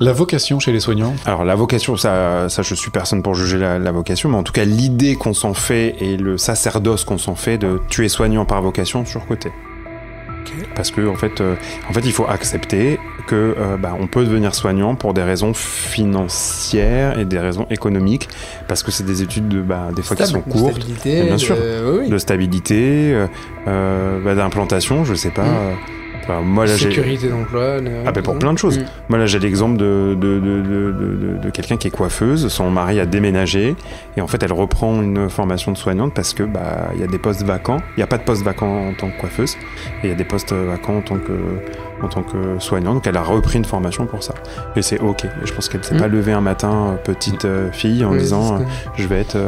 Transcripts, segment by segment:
La vocation chez les soignants. Alors la vocation, ça je suis personne pour juger la vocation, mais en tout cas l'idée qu'on s'en fait et le sacerdoce qu'on s'en fait de tu es soignant par vocation, surcoté. Okay. Parce que en fait, il faut accepter que on peut devenir soignant pour des raisons financières et des raisons économiques, parce que c'est des études des fois qui sont courtes, bien sûr, de stabilité, d'implantation, je sais pas. Moi, là, sécurité d'emploi. Pour plein de choses. Moi là j'ai l'exemple de quelqu'un qui est coiffeuse, son mari a déménagé et en fait elle reprend une formation de soignante parce que il y a des postes vacants. Il n'y a pas de poste vacant en tant que coiffeuse et il y a des postes vacants en tant que soignante, donc elle a repris une formation pour ça. Et c'est ok. Et je pense qu'elle ne s'est pas levée un matin petite fille en disant je vais être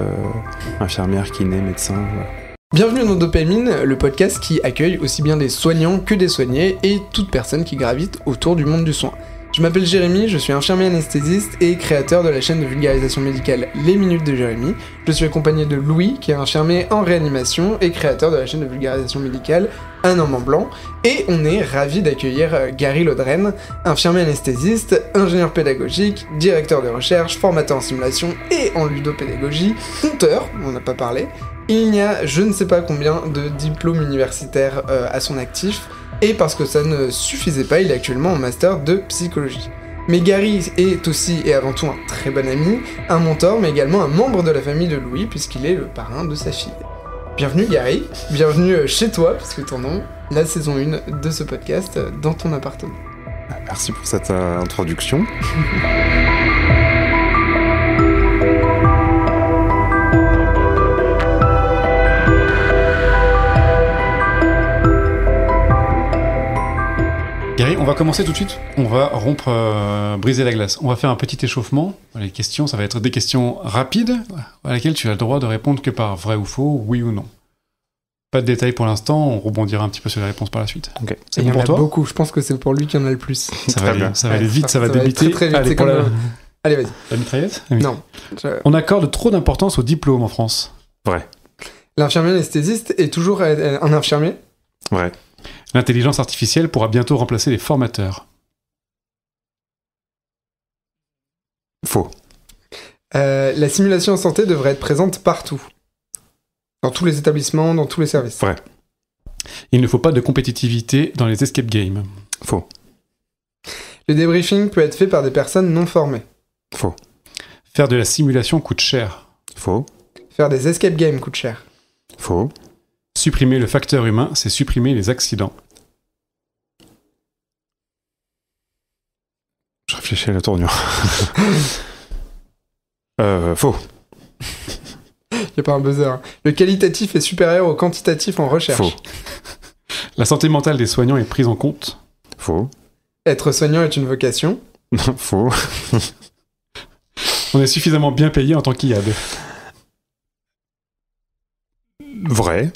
infirmière, kiné, médecin. Voilà. Bienvenue dans Dopamine, le podcast qui accueille aussi bien des soignants que des soignés et toute personne qui gravite autour du monde du soin. Je m'appelle Jérémy, je suis infirmier anesthésiste et créateur de la chaîne de vulgarisation médicale Les Minutes de Jérémy. Je suis accompagné de Louis, qui est infirmier en réanimation et créateur de la chaîne de vulgarisation médicale Un homme en blanc. Et on est ravis d'accueillir Gary Lodren, infirmier anesthésiste, ingénieur pédagogique, directeur de recherche, formateur en simulation et en ludopédagogie, conteur, on n'a pas parlé. Il y a je ne sais pas combien de diplômes universitaires à son actif, et parce que ça ne suffisait pas, il est actuellement en master de psychologie. Mais Gary est aussi et avant tout un très bon ami, un mentor, mais également un membre de la famille de Louis, puisqu'il est le parrain de sa fille. Bienvenue Gary, bienvenue chez toi, puisque ton nom, la saison 1 de ce podcast, dans ton appartement. Merci pour cette introduction. Gary, on va commencer tout de suite. On va briser la glace. On va faire un petit échauffement. Les questions, ça va être des questions rapides, à laquelle tu as le droit de répondre que par vrai ou faux, oui ou non. Pas de détails pour l'instant, on rebondira un petit peu sur les réponses par la suite. Okay. C'est bon pour toi ? Il y en a beaucoup, je pense que c'est pour lui qu'il y en a le plus. Ça va aller vite, ça va débiter. Très vite, allez, Allez, vas-y. La mitraillette ? Non. On accorde trop d'importance au diplôme en France. Vrai. L'infirmier anesthésiste est toujours un infirmier ? Vrai. L'intelligence artificielle pourra bientôt remplacer les formateurs. Faux. La simulation en santé devrait être présente partout. Dans tous les établissements, dans tous les services. Vrai. Il ne faut pas de compétitivité dans les escape games. Faux. Le débriefing peut être fait par des personnes non formées. Faux. Faire de la simulation coûte cher. Faux. Faire des escape games coûte cher. Faux. Supprimer le facteur humain, c'est supprimer les accidents. Je réfléchis à la tournure. Faux. Il n'y a pas un buzzer. Le qualitatif est supérieur au quantitatif en recherche. Faux. La santé mentale des soignants est prise en compte. Faux. Être soignant est une vocation. Faux. On est suffisamment bien payé en tant qu'IAD. Vrai.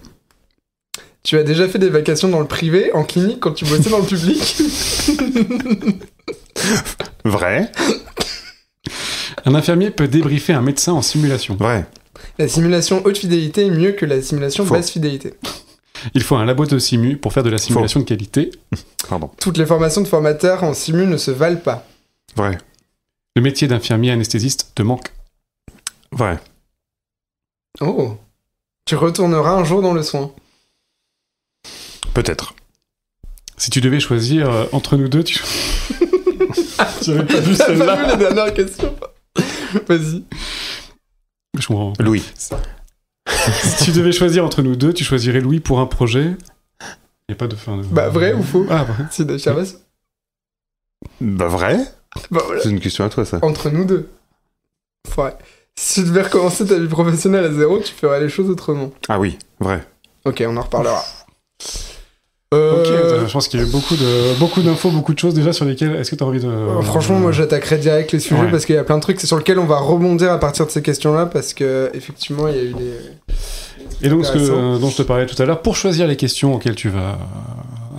Tu as déjà fait des vacations dans le privé, en clinique, quand tu bossais dans le public ? Vrai. Un infirmier peut débriefer un médecin en simulation. Vrai. La simulation haute fidélité est mieux que la simulation basse fidélité. Il faut un labo de simu pour faire de la simulation de qualité. Pardon. Toutes les formations de formateurs en simu ne se valent pas. Vrai. Le métier d'infirmier anesthésiste te manque. Vrai. Oh. Tu retourneras un jour dans le soin. Peut-être. Si tu devais choisir entre nous deux, tu... J'avais pas vu celle-là. T'as pas vu la dernière question ? Vas-y. Je comprends. Louis. Si tu devais choisir entre nous deux, tu choisirais Louis pour un projet. Il n'y a pas de fin. Vrai ou faux ? Ah, vrai. C'est d'affirmation. Vrai ? Voilà. C'est une question à toi, ça. Entre nous deux. Ouais. Si tu devais recommencer ta vie professionnelle à zéro, tu ferais les choses autrement. Ah oui, vrai. Ok, on en reparlera. Ok, je pense qu'il y a eu beaucoup d'infos, beaucoup de choses déjà sur lesquelles... Est-ce que tu as envie de... Franchement, moi j'attaquerai direct les sujets parce qu'il y a plein de trucs sur lesquels on va rebondir à partir de ces questions-là parce que effectivement il y a eu des... Et donc, dont je te parlais tout à l'heure, pour choisir les questions auxquelles tu vas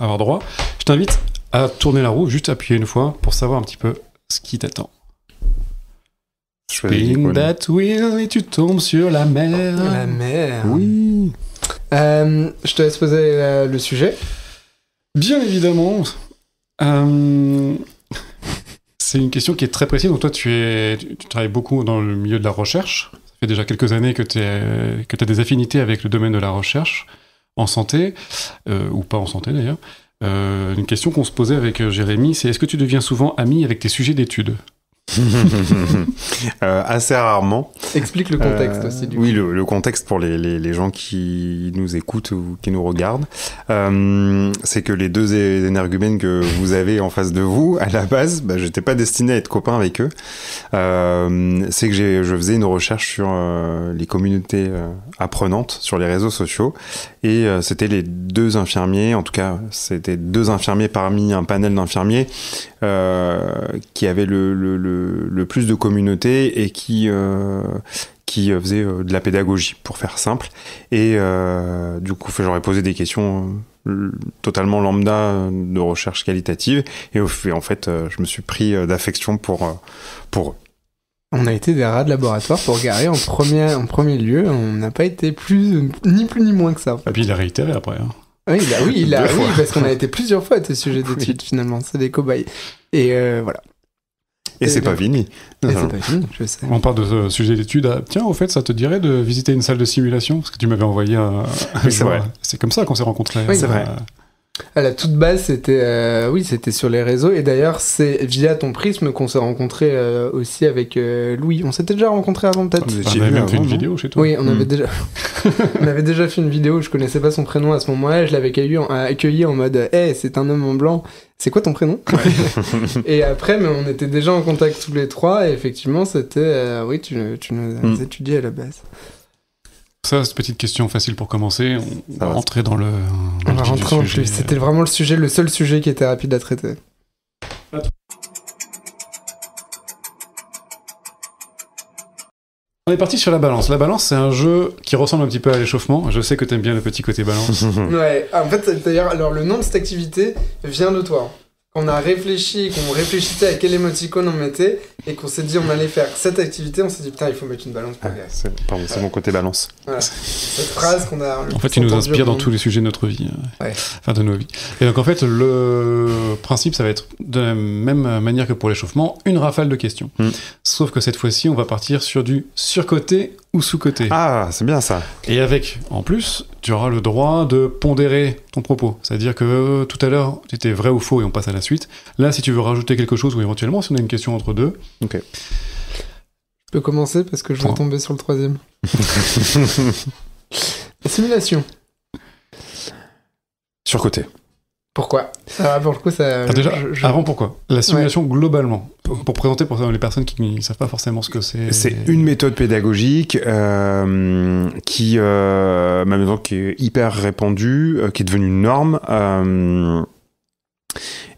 avoir droit, je t'invite à tourner la roue, juste appuyer une fois pour savoir un petit peu ce qui t'attend. Spin that wheel et tu tombes sur la mer. La mer. Oui. Je te laisse poser le sujet. Bien évidemment. c'est une question qui est très précise. Donc toi, tu travailles beaucoup dans le milieu de la recherche. Ça fait déjà quelques années que tu as des affinités avec le domaine de la recherche en santé, ou pas en santé d'ailleurs. Une question qu'on se posait avec Jérémy, c'est est-ce que tu deviens souvent ami avec tes sujets d'études ? Assez rarement. Explique le contexte aussi. Oui, le contexte pour les gens qui nous écoutent ou qui nous regardent, c'est que les deux énergumènes que vous avez en face de vous, à la base, j'étais pas destiné à être copain avec eux. C'est que je faisais une recherche sur les communautés apprenantes sur les réseaux sociaux, et c'était les deux infirmiers, en tout cas, c'était deux infirmiers parmi un panel d'infirmiers qui avaient le plus de communautés et qui faisait de la pédagogie, pour faire simple. Et du coup, j'aurais posé des questions totalement lambda de recherche qualitative. Et en fait, je me suis pris d'affection pour eux. On a été des rats de laboratoire pour Gary en premier lieu. On n'a pas été ni plus ni moins que ça. En fait. Et puis il a réitéré après. Hein. Oui, parce qu'on a été plusieurs fois à tes sujets d'études, finalement. C'est des cobayes. Et voilà. Et c'est pas fini. C'est pas fini, je sais. On parle de ce sujet d'étude. Tiens, au fait, ça te dirait de visiter une salle de simulation ? Parce que tu m'avais envoyé un oui, c'est vrai. C'est comme ça qu'on s'est rencontrés. Oui, c'est vrai. À la toute base, c'était sur les réseaux. Et d'ailleurs, c'est via ton prisme qu'on s'est rencontrés aussi avec Louis. On s'était déjà rencontrés avant, peut-être. On avait même fait une vidéo chez toi. Oui, on avait déjà fait une vidéo. Je connaissais pas son prénom à ce moment-là. Je l'avais accueilli en mode « Hey, c'est un homme en blanc. C'est quoi ton prénom ?» Et après, mais on était déjà en contact tous les trois. Et effectivement, c'était... oui, tu nous as étudié à la base. Ça, cette petite question facile pour commencer. On va rentrer dans le sujet. C'était vraiment le seul sujet qui était rapide à traiter. On est parti sur la balance. La balance, c'est un jeu qui ressemble un petit peu à l'échauffement. Je sais que t'aimes bien le petit côté balance. Ouais, en fait, d'ailleurs, alors le nom de cette activité vient de toi. On a réfléchi, qu'on réfléchissait à quel émoticône on mettait, et qu'on s'est dit on allait faire cette activité, on s'est dit putain, il faut mettre une balance pour c'est mon côté balance. Voilà. Cette phrase qu'on a... En fait, tu nous inspires dans tous les sujets de notre vie. Ouais. Enfin, de nos vies. Et donc, en fait, le principe, ça va être de la même manière que pour l'échauffement, une rafale de questions. Sauf que cette fois-ci, on va partir sur du surcoté ou sous-coté. Ah, c'est bien ça. Et avec, en plus, tu auras le droit de pondérer ton propos. C'est-à-dire que tout à l'heure, tu étais vrai ou faux et on passe à la suite. Là, si tu veux rajouter quelque chose ou éventuellement, si on a une question entre deux... Ok. Je peux commencer parce que je vais tomber sur le troisième. La simulation. Surcoté. Pourquoi ? Pour le coup, ça... déjà, avant, pourquoi ? La simulation, globalement, pour présenter pour les personnes qui ne savent pas forcément ce que c'est... C'est une méthode pédagogique qui est hyper répandue, qui est devenue une norme.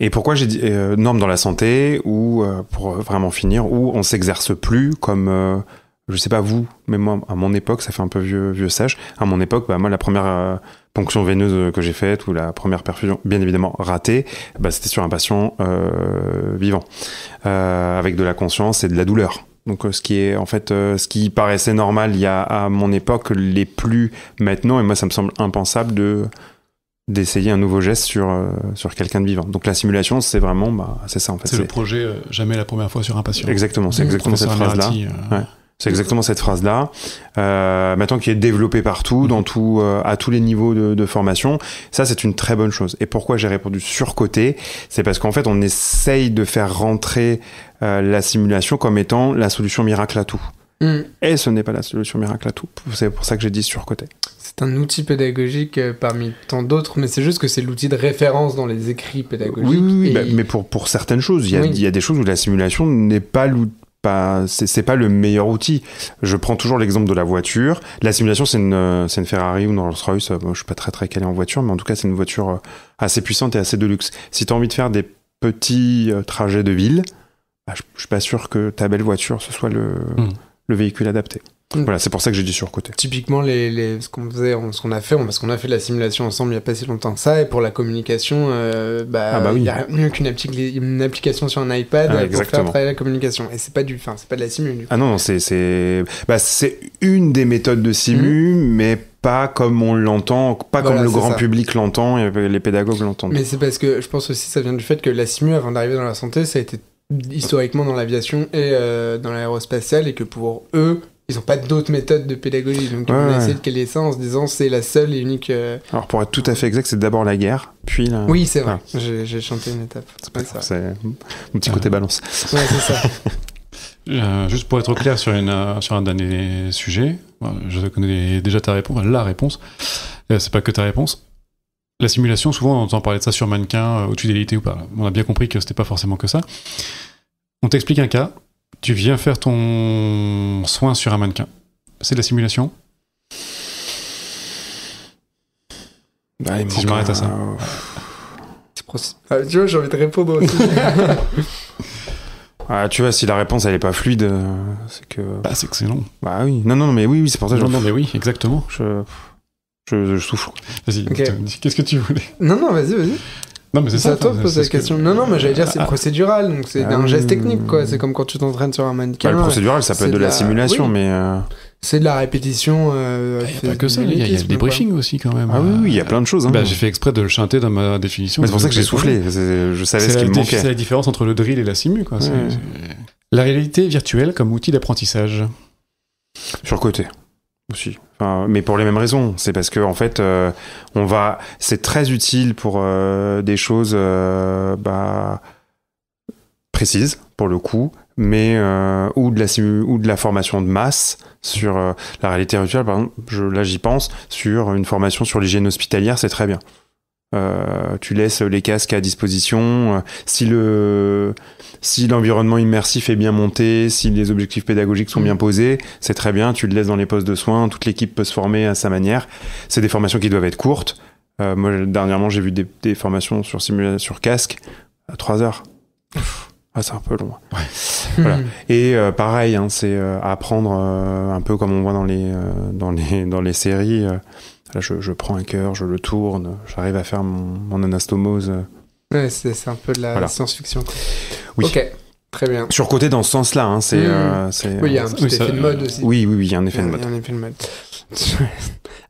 Et pourquoi j'ai dit norme dans la santé, ou pour vraiment finir, où on s'exerce plus comme... je sais pas vous, mais moi, à mon époque, ça fait un peu vieux sage. À mon époque, moi, la première ponction veineuse que j'ai faite, ou la première perfusion, bien évidemment ratée, c'était sur un patient vivant, avec de la conscience et de la douleur. Donc, ce qui est en fait, ce qui paraissait normal il y a à mon époque, l'est plus maintenant. Et moi, ça me semble impensable d'essayer un nouveau geste sur quelqu'un de vivant. Donc la simulation, c'est vraiment, c'est ça en fait. C'est le projet jamais la première fois sur un patient. Exactement, c'est exactement cette phrase-là. Ouais. C'est exactement cette phrase-là. Maintenant qui est développée partout, à tous les niveaux de formation, ça c'est une très bonne chose. Et pourquoi j'ai répondu surcoté ? C'est parce qu'en fait on essaye de faire rentrer la simulation comme étant la solution miracle à tout. Et ce n'est pas la solution miracle à tout. C'est pour ça que j'ai dit surcoté. C'est un outil pédagogique parmi tant d'autres, mais c'est juste que c'est l'outil de référence dans les écrits pédagogiques. Oui, mais pour certaines choses, il y a des choses où la simulation n'est pas c'est pas le meilleur outil. Je prends toujours l'exemple de la voiture. La simulation, c'est une Ferrari ou une Rolls-Royce. Moi, je suis pas très très calé en voiture, mais en tout cas, c'est une voiture assez puissante et assez de luxe. Si tu as envie de faire des petits trajets de ville, je suis pas sûr que ta belle voiture ce soit le véhicule adapté. Voilà, c'est pour ça que j'ai dit surcoté. Typiquement, ce qu'on a fait de la simulation ensemble il n'y a pas si longtemps que ça, et pour la communication, il n'y a mieux qu'une application sur un iPad pour faire travailler la communication. Et c'est pas de la simu. Du coup. Ah non, c'est une des méthodes de simu, mais pas comme on l'entend, comme le grand public l'entend et les pédagogues l'entendent. Mais c'est parce que je pense aussi que ça vient du fait que la simu, avant d'arriver dans la santé, ça a été historiquement dans l'aviation et dans l'aérospatiale, et que pour eux, ils n'ont pas d'autres méthodes de pédagogie. Donc on a essayé de caler ça en se disant c'est la seule et unique... Alors pour être tout à fait exact, c'est d'abord la guerre, puis la... Oui, c'est vrai. J'ai chanté une étape. C'est mon petit côté balance. Ouais, c'est ça. Juste pour être clair sur un dernier sujet, je connais déjà ta réponse, la réponse. C'est pas que ta réponse. La simulation, souvent on entend parler de ça sur mannequin, haute fidélité ou pas. On a bien compris que c'était pas forcément que ça. On t'explique un cas. Tu viens faire ton soin sur un mannequin. C'est de la simulation ? Si je m'arrête à ça. Tu vois, j'ai envie de répondre aussi. Tu vois, si la réponse elle est pas fluide, c'est que... c'est que c'est long. Bah oui. Non, mais oui, c'est pour ça que Non, mais oui, exactement. Je souffre. Vas-y, qu'est-ce que tu voulais ? Non, vas-y. Non, mais c'est à toi de poser la question. Non, mais j'allais dire c'est procédural, donc c'est un geste technique, quoi. C'est comme quand tu t'entraînes sur un mannequin. Le procédural, ça peut être de la simulation, mais... C'est de la répétition. Il n'y a pas que ça, il y a le débriefing aussi, quand même. Ah oui, il y a plein de choses. J'ai fait exprès de le chanter dans ma définition. C'est pour ça que j'ai soufflé. Je savais ce qui me manquait. C'est la différence entre le drill et la simu, quoi. La réalité virtuelle comme outil d'apprentissage. Surcoté. Aussi. Mais pour les mêmes raisons. C'est parce que en fait, c'est très utile pour des choses précises pour le coup, mais ou de la formation de masse sur la réalité virtuelle. Par exemple, là j'y pense sur une formation sur l'hygiène hospitalière, c'est très bien. Tu laisses les casques à disposition. Si l'environnement immersif est bien monté, si les objectifs pédagogiques sont bien posés, c'est très bien. Tu le laisses dans les postes de soins. Toute l'équipe peut se former à sa manière. C'est des formations qui doivent être courtes. Moi, dernièrement, j'ai vu des formations sur casque à 3 heures. C'est un peu long. Ouais. Voilà. Et pareil, c'est apprendre un peu comme on voit dans les séries. Là, je prends un cœur, je le tourne, j'arrive à faire mon anastomose. Ouais, c'est un peu de la science-fiction, quoi. Oui. Ok, très bien. Surcoté dans ce sens-là, Oui, il y a un petit effet de mode aussi. Oui, il y a un effet de mode. Il y a un effet de mode.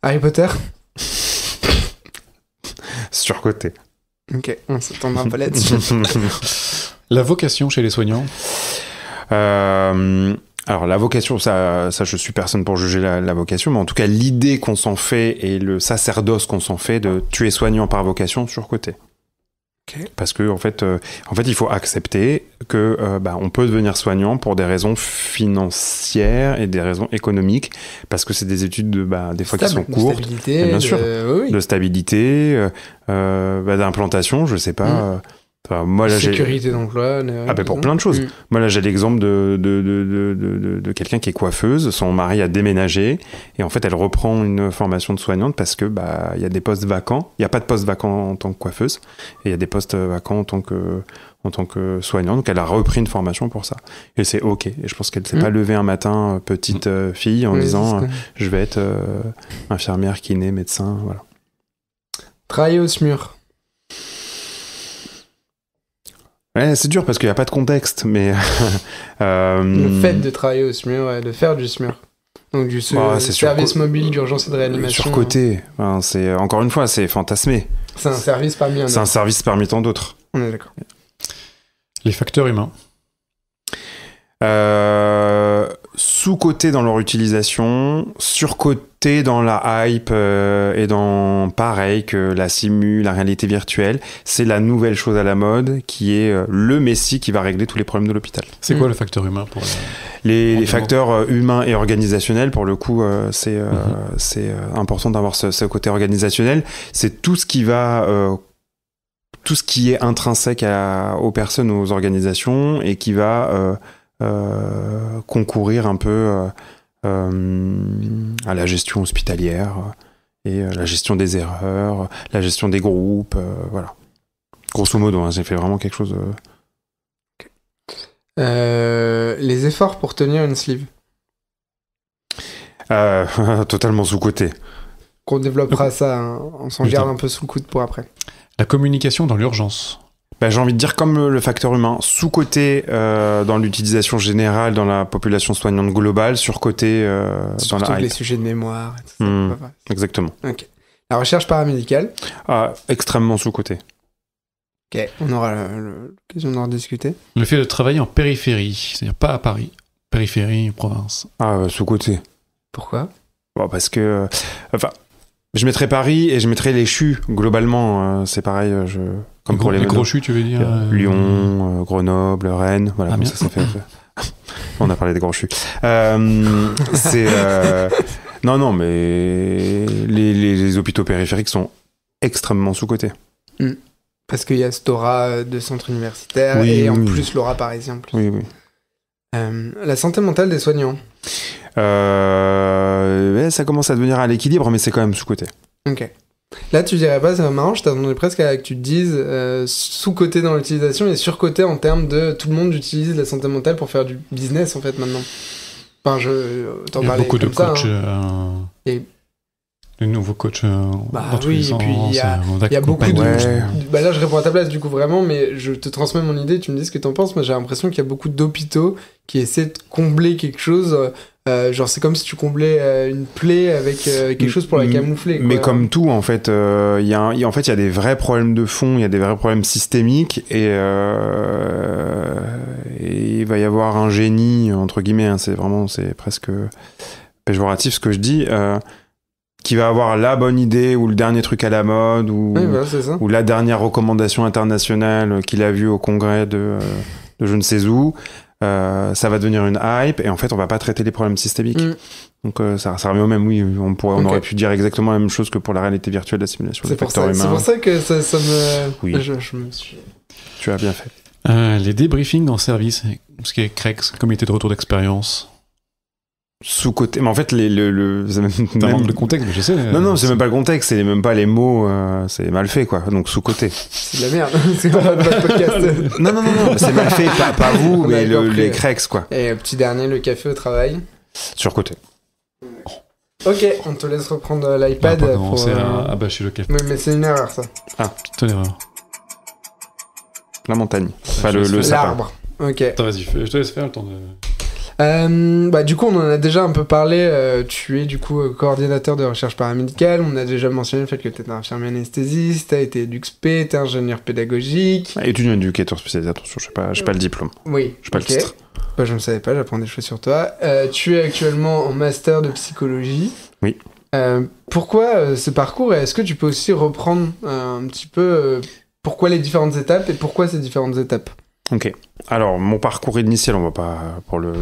Harry Potter ? Surcoté. Ok, on s'attendra pas là-dessus. La vocation chez les soignants ? Alors la vocation, ça je suis personne pour juger la vocation, mais en tout cas l'idée qu'on s'en fait et le sacerdoce qu'on s'en fait de tu es soignant par vocation, surcoté. Okay. Parce que en fait, il faut accepter que on peut devenir soignant pour des raisons financières et des raisons économiques, parce que c'est des études des fois qui sont courtes, bien sûr, de stabilité, d'implantation, je sais pas. Moi, là, sécurité d'emploi. Pour plein de choses. Moi là j'ai l'exemple de quelqu'un qui est coiffeuse. Son mari a déménagé et en fait elle reprend une formation de soignante parce que il y a des postes vacants. Il y a pas de poste vacant en tant que coiffeuse et il y a des postes vacants en tant que soignante. Donc elle a repris une formation pour ça. Et c'est ok. Et je pense qu'elle s'est pas levée un matin petite fille en disant je vais être infirmière, kiné, médecin, voilà. Travailler au SMUR. Ouais, c'est dur parce qu'il n'y a pas de contexte, mais... Le fait de travailler au SMUR, de faire du SMUR. Donc du service mobile d'urgence et de réanimation. Surcoté. Encore une fois, c'est fantasmé. C'est un service parmi un autre. C'est un service parmi tant d'autres. On est d'accord. Les facteurs humains. Sous-coté dans leur utilisation, surcoté dans la hype et dans pareil que la simu, la réalité virtuelle, c'est la nouvelle chose à la mode qui est le messie qui va régler tous les problèmes de l'hôpital. C'est quoi le facteur humain pour les facteurs humains et organisationnels, pour le coup, c'est important d'avoir ce côté organisationnel. C'est tout ce qui va... tout ce qui est intrinsèque aux personnes, aux organisations et qui va... concourir un peu à la gestion hospitalière et la gestion des erreurs, la gestion des groupes, voilà. Grosso modo, j'ai fait vraiment quelque chose... Les efforts pour tenir une sleeve. Totalement sous-coté. Qu'on développera ça, on s'en garde un peu sous le coude pour après. La communication dans l'urgence. J'ai envie de dire comme le facteur humain, sous-coté dans l'utilisation générale dans la population soignante globale, sur-coté dans la hype. Les sujets de mémoire. Exactement. Okay. La recherche paramédicale. Extrêmement sous-coté. Ok, on aura l'occasion d'en rediscuter. Le fait de travailler en périphérie, c'est-à-dire pas à Paris, périphérie, province. Ah, sous-côté. Pourquoi ? Bon, parce que... Enfin, je mettrais Paris et je mettrais les CHU, globalement. C'est pareil, comme pour les gros CHU, tu veux dire Lyon, Grenoble, Rennes, voilà, comme ça fait... On a parlé des gros CHU. C'est... Non, mais les hôpitaux périphériques sont extrêmement sous-cotés. Parce qu'il y a cette aura de centre universitaire et en plus l'aura parisien. Oui. La santé mentale des soignants. Ça commence à devenir à l'équilibre, mais c'est quand même sous-coté. Ok. Là, tu dirais pas, c'est marrant, je t'attendais presque à que tu te dises sous-coté dans l'utilisation et sur-coté en termes de tout le monde utilise la santé mentale pour faire du business en fait maintenant. Enfin, t'en parlais comme ça. Il y a beaucoup de coachs. Et les nouveaux coachs dans tous oui, les et puis il y a beaucoup de... là, je réponds à ta place, du coup, vraiment, mais je te transmets mon idée, tu me dis ce que t'en penses. Moi, j'ai l'impression qu'il y a beaucoup d'hôpitaux qui essaient de combler quelque chose... genre, c'est comme si tu comblais une plaie avec quelque chose pour la camoufler. Quoi. Mais comme tout, en fait, il y a des vrais problèmes de fond, il y a des vrais problèmes systémiques, et il va y avoir un génie, entre guillemets, hein, c'est presque péjoratif ce que je dis, qui va avoir la bonne idée ou le dernier truc à la mode ou la dernière recommandation internationale qu'il a vue au congrès de je ne sais où. Ça va devenir une hype et en fait on va pas traiter les problèmes systémiques. Donc ça revient au même. Oui, on aurait pu dire exactement la même chose que pour la réalité virtuelle de la simulation des facteurs humains. C'est pour ça que ça me... Oui. Je me suis... Tu as bien fait. Les débriefings en service, ce qui est CREX, comité de retour d'expérience. Sous-côté, mais en fait T'as manque de contexte, mais je sais. Non, c'est même pas le contexte, c'est même pas les mots, c'est mal fait quoi. Donc sous-côté. C'est de la merde. C'est pas notre podcast. Non, c'est mal fait, pas vous, mais les CREX quoi. Et petit dernier, le café au travail. Sur-côté. Ok, on te laisse reprendre l'iPad pour abâcher le café. Mais c'est une erreur ça. Ah, c'est une erreur. La montagne. Enfin le sapin. L'arbre. Ok. Attends, vas-y, je te laisse faire le temps de... du coup, on en a déjà un peu parlé. Tu es du coup coordinateur de recherche paramédicale. On a déjà mentionné le fait que tu étais infirmier anesthésiste, tu as été EduxP, tu es ingénieur pédagogique. Étudiant éducateur spécialisé, attention, j'ai pas le diplôme. Oui. J'ai pas le titre. Bah, je ne savais pas, j'apprends des choses sur toi. Tu es actuellement en master de psychologie. Oui. Pourquoi ce parcours et est-ce que tu peux aussi reprendre un petit peu pourquoi les différentes étapes et pourquoi ces différentes étapes? Ok. Alors, mon parcours initial, on va pas pour le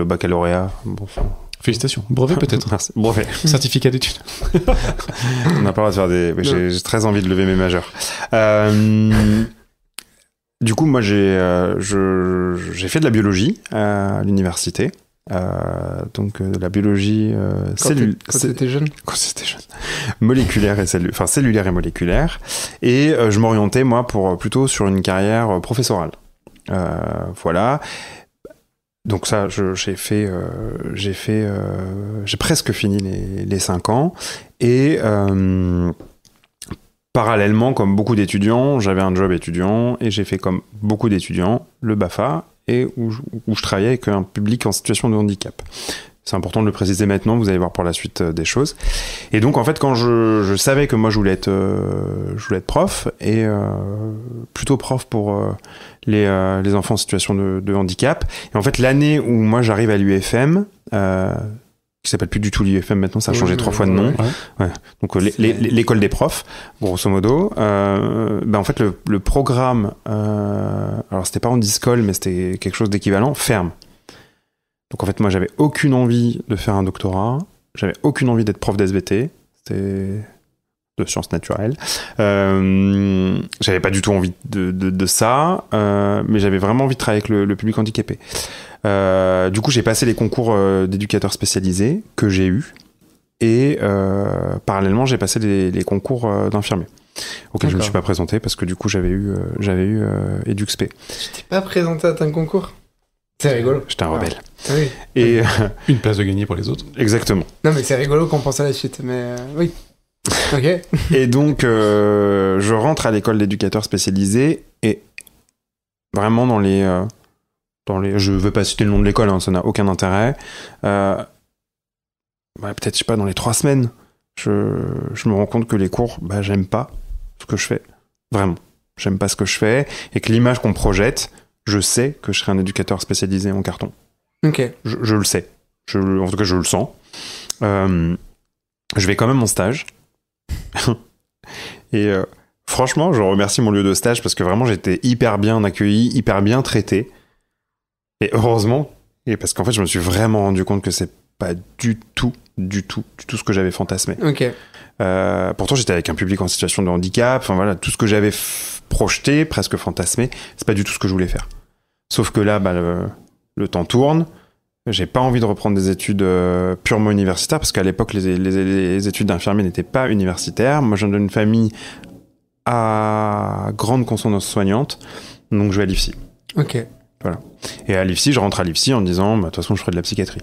baccalauréat. Bon, félicitations. Brevet peut-être. Merci. Brevet. Certificat d'études. On n'a pas le droit de faire des... J'ai très envie de lever mes majeurs. Du coup, moi, j'ai fait de la biologie à l'université. Donc, de la biologie quand t'étais jeune. Quand c'était jeune. Moléculaire et cellulaire et moléculaire. Et je m'orientais, moi, plutôt sur une carrière professorale. Voilà. Donc ça, j'ai presque fini les 5 ans. Et parallèlement, comme beaucoup d'étudiants, j'avais un job étudiant et j'ai fait comme beaucoup d'étudiants le BAFA et où je travaillais avec un public en situation de handicap. C'est important de le préciser maintenant, vous allez voir pour la suite des choses. Et donc, en fait, quand je savais que moi, je voulais être prof, et plutôt prof pour les enfants en situation de handicap. Et en fait, l'année où moi, j'arrive à l'UFM, qui s'appelle plus du tout l'UFM maintenant, ça a changé 3 fois de nom. Ouais. Donc, l'école des profs, grosso modo. En fait, le programme, alors c'était pas en discol, mais c'était quelque chose d'équivalent, ferme. Donc en fait, moi, j'avais aucune envie de faire un doctorat, j'avais aucune envie d'être prof d'SVT, c'était de sciences naturelles. J'avais pas du tout envie de ça, mais j'avais vraiment envie de travailler avec le public handicapé. Du coup, j'ai passé les concours d'éducateurs spécialisés que j'ai eus, et parallèlement, j'ai passé les concours d'infirmiers, auxquels je ne me suis pas présenté parce que du coup, j'avais eu EduxP. Tu t'es pas présenté à un concours ? C'est rigolo. J'étais un rebelle. Ah oui. Et une place de gagner pour les autres. Exactement. Non, mais c'est rigolo qu'on pense à la suite, mais oui. Ok. Et donc, je rentre à l'école d'éducateurs spécialisés et vraiment dans les... je veux pas citer le nom de l'école, hein, ça n'a aucun intérêt. Peut-être, je sais pas, dans les 3 semaines, je me rends compte que les cours, j'aime pas ce que je fais. Vraiment. j'aime pas ce que je fais, et que l'image qu'on projette, je sais que je serai un éducateur spécialisé en carton. Ok. Je le sais. En tout cas, je le sens. Je vais quand même en stage. Et franchement, je remercie mon lieu de stage parce que vraiment, j'étais hyper bien accueilli, hyper bien traité. Et heureusement, et parce qu'en fait, je me suis vraiment rendu compte que c'est pas du tout ce que j'avais fantasmé. Ok. Pourtant, j'étais avec un public en situation de handicap. Enfin voilà, tout ce que j'avais projeté, presque fantasmé, c'est pas du tout ce que je voulais faire. Sauf que là, le temps tourne. J'ai pas envie de reprendre des études purement universitaires parce qu'à l'époque, les études d'infirmier n'étaient pas universitaires. Moi, je viens d'une famille à grande consonance soignante, donc je vais à l'IFSI. Ok. Voilà. Et à l'IFSI, je rentre à l'IFSI en disant, de toute façon, je ferai de la psychiatrie.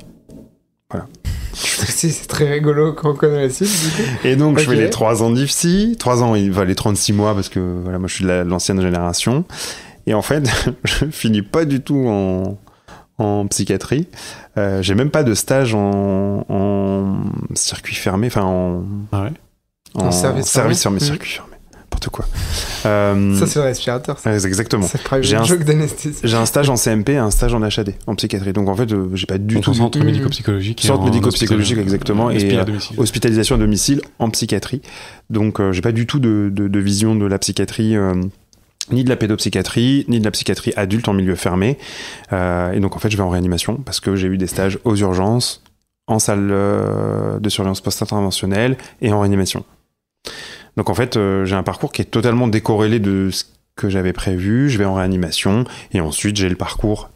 Voilà. C'est très rigolo quand on connaît la suite. Et donc, je fais les 3 ans d'IFSI. 3 ans, les 36 mois, parce que voilà, moi, je suis de l'ancienne génération. Et en fait, je finis pas du tout en psychiatrie. J'ai même pas de stage en circuit fermé, enfin en service fermé, circuit fermé. N'importe quoi. Ça, c'est le respirateur. Ça. Exactement. J'ai un joke d'anesthésie. J'ai un stage en CMP et un stage en HAD, en psychiatrie. Donc en fait, j'ai pas du tout. Centre médico-psychologique. Centre médico-psychologique, exactement. Et hospitalisation à domicile en psychiatrie. Donc j'ai pas du tout de vision de la psychiatrie. Ni de la pédopsychiatrie, ni de la psychiatrie adulte en milieu fermé. Et donc, en fait, je vais en réanimation parce que j'ai eu des stages aux urgences, en salle de surveillance post-interventionnelle et en réanimation. Donc, en fait, j'ai un parcours qui est totalement décorrélé de ce que j'avais prévu. Je vais en réanimation et ensuite, j'ai le parcours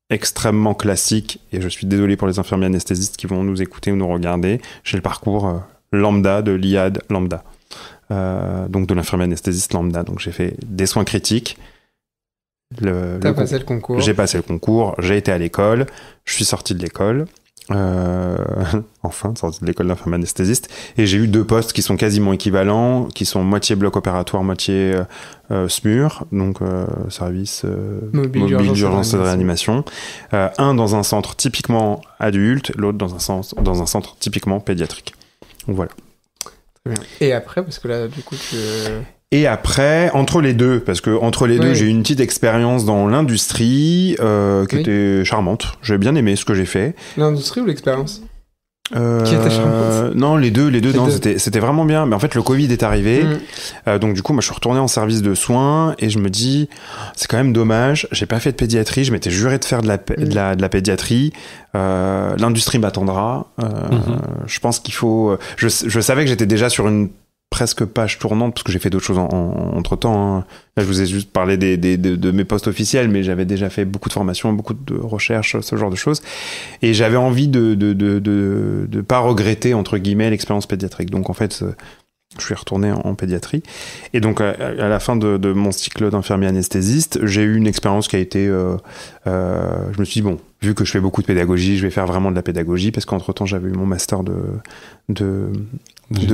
extrêmement classique. Et je suis désolé pour les infirmiers anesthésistes qui vont nous écouter ou nous regarder. J'ai le parcours lambda de l'IAD lambda. Donc de l'infirmier anesthésiste lambda. Donc j'ai fait des soins critiques. T'as passé le concours. J'ai passé le concours, j'ai été à l'école, je suis sorti de l'école, enfin sorti de l'école d'infirmier anesthésiste, et j'ai eu 2 postes qui sont quasiment équivalents, qui sont moitié bloc opératoire, moitié SMUR, donc service mobile d'urgence et de réanimation. Un dans un centre typiquement adulte, l'autre dans un centre typiquement pédiatrique. Donc voilà. Très bien. Et après, parce que là, du coup, Et après, entre les deux, parce que entre les deux, j'ai eu une petite expérience dans l'industrie qui était charmante. J'ai bien aimé ce que j'ai fait. L'industrie ou l'expérience qui était charmante? Non, les deux. C'était vraiment bien. Mais en fait, le Covid est arrivé. Donc du coup, moi, je suis retourné en service de soins et je me dis, c'est quand même dommage. J'ai pas fait de pédiatrie. Je m'étais juré de faire de la pédiatrie. L'industrie m'attendra. Je pense qu'il faut. Je savais que j'étais déjà sur une presque page tournante parce que j'ai fait d'autres choses entre temps. Hein. Là, je vous ai juste parlé de mes postes officiels, mais j'avais déjà fait beaucoup de formations, beaucoup de recherches, ce genre de choses. Et j'avais envie de pas regretter, entre guillemets, l'expérience pédiatrique. Donc, en fait, je suis retourné en pédiatrie. Et donc, à la fin de mon cycle d'infirmier anesthésiste, j'ai eu une expérience qui a été... je me suis dit, bon, vu que je fais beaucoup de pédagogie, je vais faire vraiment de la pédagogie, parce qu'entre-temps, j'avais eu mon master de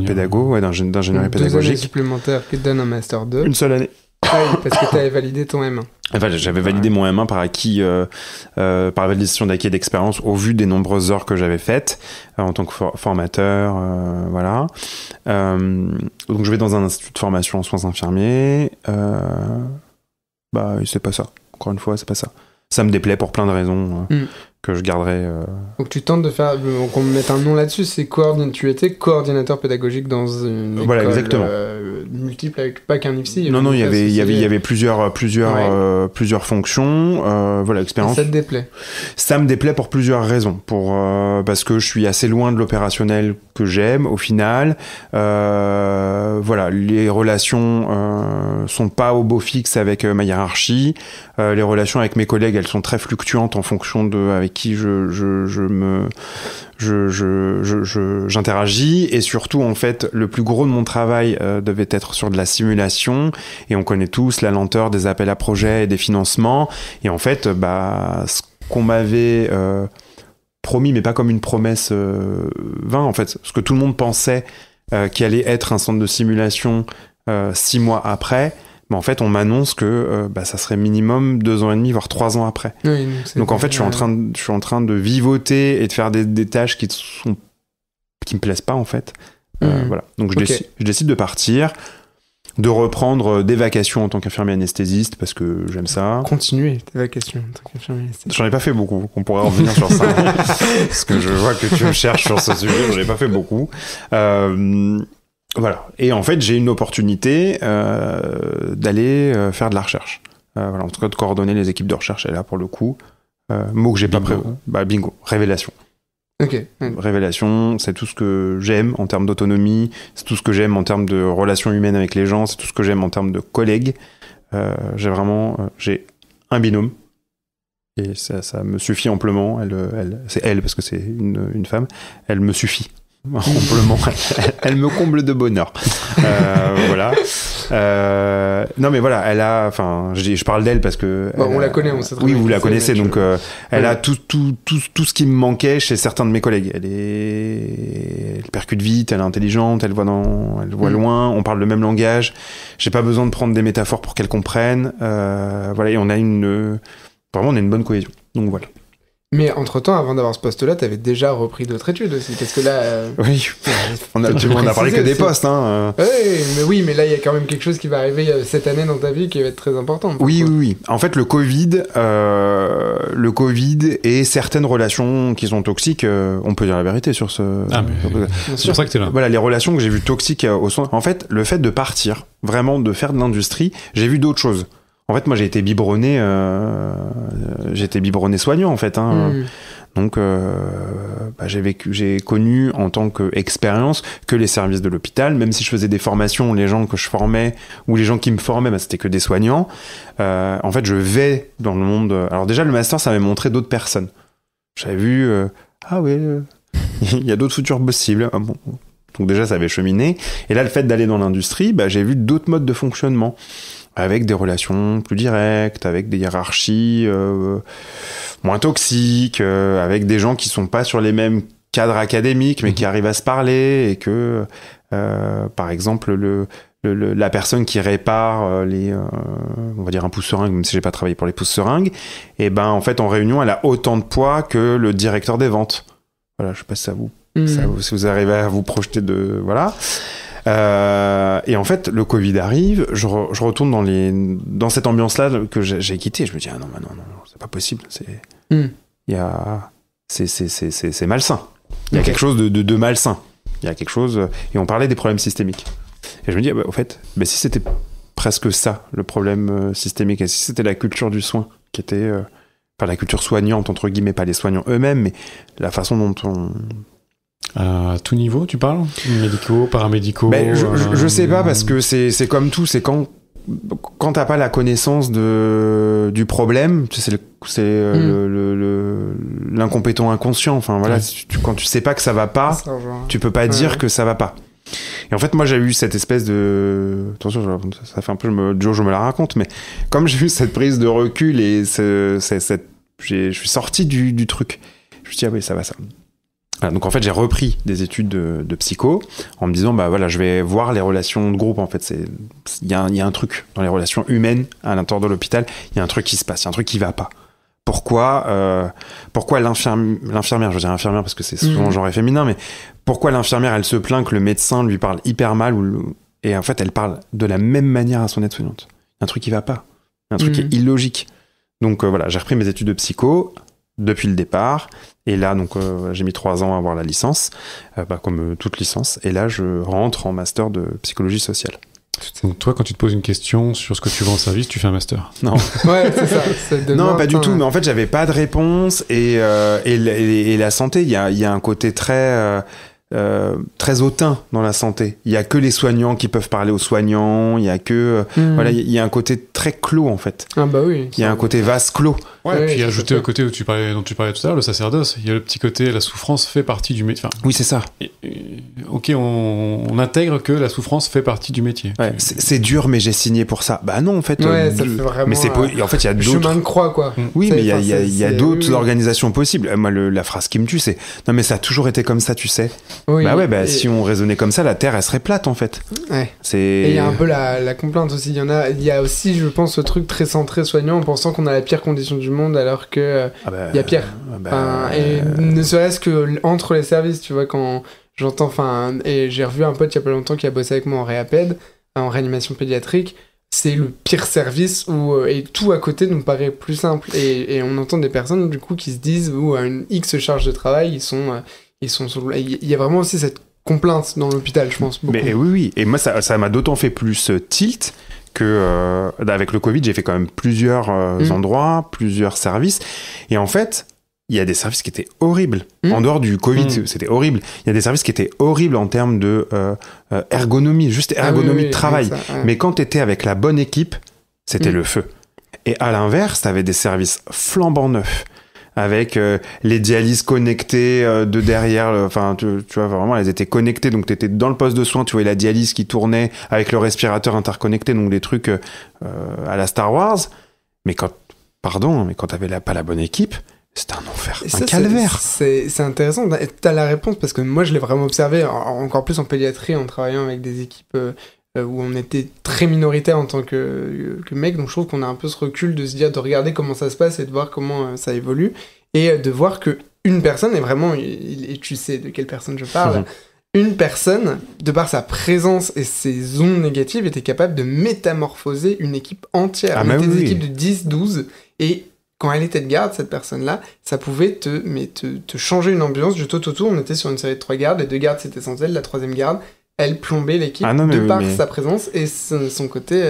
pédago, d'ingénierie pédagogique. 2 années supplémentaires qui te donnent un master 2. Une seule année. Ah oui, parce que tu avais validé ton M1. Enfin, j'avais validé mon M1 par acquis, par validation d'acquis d'expérience au vu des nombreuses heures que j'avais faites en tant que formateur, voilà. Donc je vais dans un institut de formation en soins infirmiers. C'est pas ça. Encore une fois, c'est pas ça. Ça me déplaît pour plein de raisons que je garderai. Donc tu tentes de faire, qu'on me mette un nom là-dessus, c'est tu étais coordinateur pédagogique dans une école exactement. Multiple, avec pas qu'un IFSI. Non, il y avait plusieurs fonctions. Voilà, expérience. Et ça te déplaît? Ça me déplaît pour plusieurs raisons. Parce que je suis assez loin de l'opérationnel que j'aime au final. Voilà, les relations sont pas au beau fixe avec ma hiérarchie. Les relations avec mes collègues, elles sont très fluctuantes en fonction de avec qui j'interagis, et surtout en fait le plus gros de mon travail devait être sur de la simulation, et on connaît tous la lenteur des appels à projets et des financements, et en fait ce qu'on m'avait promis, mais pas comme une promesse vain, en fait ce que tout le monde pensait qui allait être un centre de simulation 6 mois après, mais en fait, on m'annonce que ça serait minimum 2 ans et demi, voire 3 ans après. Oui, donc en fait, je suis en train de vivoter et de faire des tâches qui me plaisent pas, en fait. Voilà. Donc je décide de partir. de reprendre des vacations en tant qu'infirmier anesthésiste parce que j'aime ça. Continuer tes vacations en tant qu'infirmier anesthésiste. J'en ai pas fait beaucoup, on pourrait revenir sur ça. Parce que je vois que tu me cherches sur ce sujet, j'en ai pas fait beaucoup. Voilà. Et en fait, j'ai une opportunité d'aller faire de la recherche. Voilà, en tout cas, de coordonner les équipes de recherche. Et là, pour le coup, mot que j'ai pas prévu. Bah, bingo. Révélation. Ok. Révélation, c'est tout ce que j'aime en termes d'autonomie, c'est tout ce que j'aime en termes de relations humaines avec les gens, c'est tout ce que j'aime en termes de collègues. J'ai un binôme et ça me suffit amplement. C'est elle parce que c'est une femme. Elle me suffit amplement. Elle me comble de bonheur. Voilà. Non mais voilà, elle a. Enfin, je parle d'elle parce que. Bon, on la connaît, on sait très oui, bien vous la connaissez, mais donc elle a tout ce qui me manquait chez certains de mes collègues. Elle percute vite, elle est intelligente, elle voit loin, on parle le même langage. J'ai pas besoin de prendre des métaphores pour qu'elle comprenne. Voilà, et on a vraiment on a une bonne cohésion. Donc voilà. Mais entre-temps, avant d'avoir ce poste-là, t'avais déjà repris d'autres études aussi, parce que là... Oui, on a parlé que des postes. Hein. Oui, mais là, il y a quand même quelque chose qui va arriver cette année dans ta vie qui va être très important. Oui. En fait, le Covid et certaines relations qui sont toxiques, on peut dire la vérité sur ce... C'est pour ça que t'es là. Voilà, les relations que j'ai vues toxiques au sein... En fait, le fait de partir, vraiment de faire de l'industrie, j'ai vu d'autres choses. En fait, moi, j'ai été biberonné soignant, en fait. Hein. Donc, j'ai connu en tant qu'expérience que les services de l'hôpital, même si je faisais des formations, les gens que je formais ou les gens qui me formaient, c'était que des soignants. En fait, je vais dans le monde... Alors déjà, le master, ça m'avait montré d'autres personnes. J'avais vu... il y a d'autres futurs possibles. Ah, bon. Donc déjà, ça avait cheminé. Et là, le fait d'aller dans l'industrie, j'ai vu d'autres modes de fonctionnement. Avec des relations plus directes, avec des hiérarchies moins toxiques, avec des gens qui sont pas sur les mêmes cadres académiques, mais qui arrivent à se parler, et que, par exemple, la personne qui répare on va dire un pouce-seringue, même si j'ai pas travaillé pour les pouces-seringues, et en fait, en réunion, elle a autant de poids que le directeur des ventes. Voilà, je sais pas si si vous arrivez à vous projeter de... Voilà. Et en fait, le Covid arrive, je retourne dans cette ambiance-là que j'ai quittée. Je me dis, non, c'est pas possible. C'est malsain. Il y a quelque chose de malsain. Il y a quelque chose, et on parlait des problèmes systémiques. Et je me dis, au fait, si c'était presque ça, le problème systémique, et si c'était la culture du soin, qui était, la culture soignante, entre guillemets, pas les soignants eux-mêmes, mais la façon dont on... À tout niveau, tu parles ? Médicaux, paramédicaux je sais pas, parce que c'est comme tout, c'est quand t'as pas la connaissance du problème, c'est l'incompétent inconscient. Enfin voilà, quand tu sais pas que ça va pas, tu peux pas dire que ça va pas. Et en fait, moi, j'ai eu cette espèce de... Attention, ça fait un peu je me la raconte, mais comme j'ai eu cette prise de recul et je suis sorti du truc, je me suis dit, ah oui, ça va, ça. Voilà, donc en fait, j'ai repris des études de psycho en me disant, voilà, je vais voir les relations de groupe. En fait, il y a un truc dans les relations humaines à l'intérieur de l'hôpital. Il y a un truc qui se passe, il y a un truc qui va pas. Pourquoi l'infirmière, je veux dire infirmière parce que c'est souvent genre féminin, mais pourquoi l'infirmière, elle se plaint que le médecin lui parle hyper mal et en fait, elle parle de la même manière à son aide-soignante. Il y a un truc qui va pas. Il y a un truc qui est illogique. Donc voilà, j'ai repris mes études de psycho depuis le départ. Et là, donc, j'ai mis 3 ans à avoir la licence, comme toute licence. Et là, je rentre en master de psychologie sociale. Donc toi, quand tu te poses une question sur ce que tu vends en service, tu fais un master. Non. Ouais, c'est ça. Non, pas du tout. Mais en fait, j'avais pas de réponse. Et la santé, il y a un côté très hautain dans la santé. Il y a que les soignants qui peuvent parler aux soignants. Il y a que voilà, il y a un côté très clos en fait. Ah bah oui. Il y a un côté vase clos. Ouais, et puis ajouter au côté dont tu parlais tout à l'heure, le sacerdoce. Il y a le petit côté, la souffrance fait partie du métier. Enfin, oui, c'est ça. Ok, on intègre que la souffrance fait partie du métier. Ouais, c'est dur, mais j'ai signé pour ça. Bah non, en fait. Ouais, ça fait vraiment. Mais en fait, il y a d'autres. Chemin de croix, quoi. Oui, mais il y a d'autres organisations possibles. Moi, la phrase qui me tue, c'est non, mais ça a toujours été comme ça, tu sais. Oui, si on raisonnait comme ça, la Terre, elle serait plate, en fait. Ouais. Et il y a un peu la complainte aussi. Il y a aussi, je pense, ce truc très centré soignant en pensant qu'on a la pire condition du monde alors que il y a pire. Et ne serait-ce que entre les services, tu vois, quand j'entends, et j'ai revu un pote il y a pas longtemps qui a bossé avec moi en réaped, en réanimation pédiatrique, c'est le pire service et tout à côté nous paraît plus simple. Et on entend des personnes du coup qui se disent à une X charge de travail, ils sont il y a vraiment aussi cette complainte dans l'hôpital, je pense. Beaucoup. Mais oui. Et moi, ça m'a d'autant fait plus tilt que avec le Covid, j'ai fait quand même plusieurs endroits, plusieurs services. Et en fait, il y a des services qui étaient horribles. En dehors du Covid, c'était horrible. Il y a des services qui étaient horribles en termes de ergonomie, juste ergonomie de travail. Ça, Mais quand tu étais avec la bonne équipe, c'était le feu. Et à l'inverse, tu avais des services flambant neufs, avec les dialyses connectées de derrière. Enfin, tu vois, vraiment, elles étaient connectées. Donc, tu étais dans le poste de soins, tu voyais la dialyse qui tournait avec le respirateur interconnecté, donc des trucs à la Star Wars. Mais quand t'avais pas la bonne équipe, c'était un enfer, un calvaire. C'est intéressant. T'as la réponse parce que moi, je l'ai vraiment observé, encore plus en pédiatrie, en travaillant avec des équipes où on était très minoritaire en tant que mec. Donc, je trouve qu'on a un peu ce recul de se dire, de regarder comment ça se passe et de voir comment ça évolue. Et de voir que une personne est vraiment, et tu sais de quelle personne je parle, une personne, de par sa présence et ses ondes négatives, était capable de métamorphoser une équipe entière. On était des équipes de 10, 12 et quand elle était de garde, cette personne-là, ça pouvait te changer une ambiance du tout au tout. On était sur une série de 3 gardes, les 2 gardes c'était essentiel, la 3e garde, elle plombait l'équipe par sa présence et son côté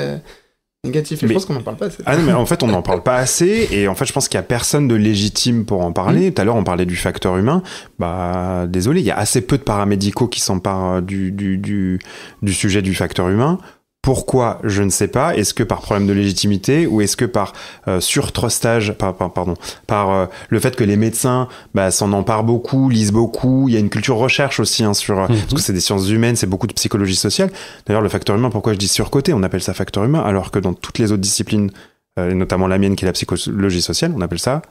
négatif. Et je pense qu'on n'en parle pas assez. Ah non, mais en fait, on n'en parle pas assez et en fait, je pense qu'il n'y a personne de légitime pour en parler. Tout à l'heure, on parlait du facteur humain. Bah, désolé, il y a assez peu de paramédicaux qui s'emparent du sujet du facteur humain. Pourquoi, je ne sais pas. Est-ce que par problème de légitimité ou est-ce que par surtrustage, par le fait que les médecins s'en emparent beaucoup, lisent beaucoup. Il y a une culture recherche aussi sur parce que c'est des sciences humaines, c'est beaucoup de psychologie sociale. D'ailleurs, le facteur humain, pourquoi je dis surcoté, on appelle ça facteur humain, alors que dans toutes les autres disciplines, notamment la mienne qui est la psychologie sociale, on appelle ça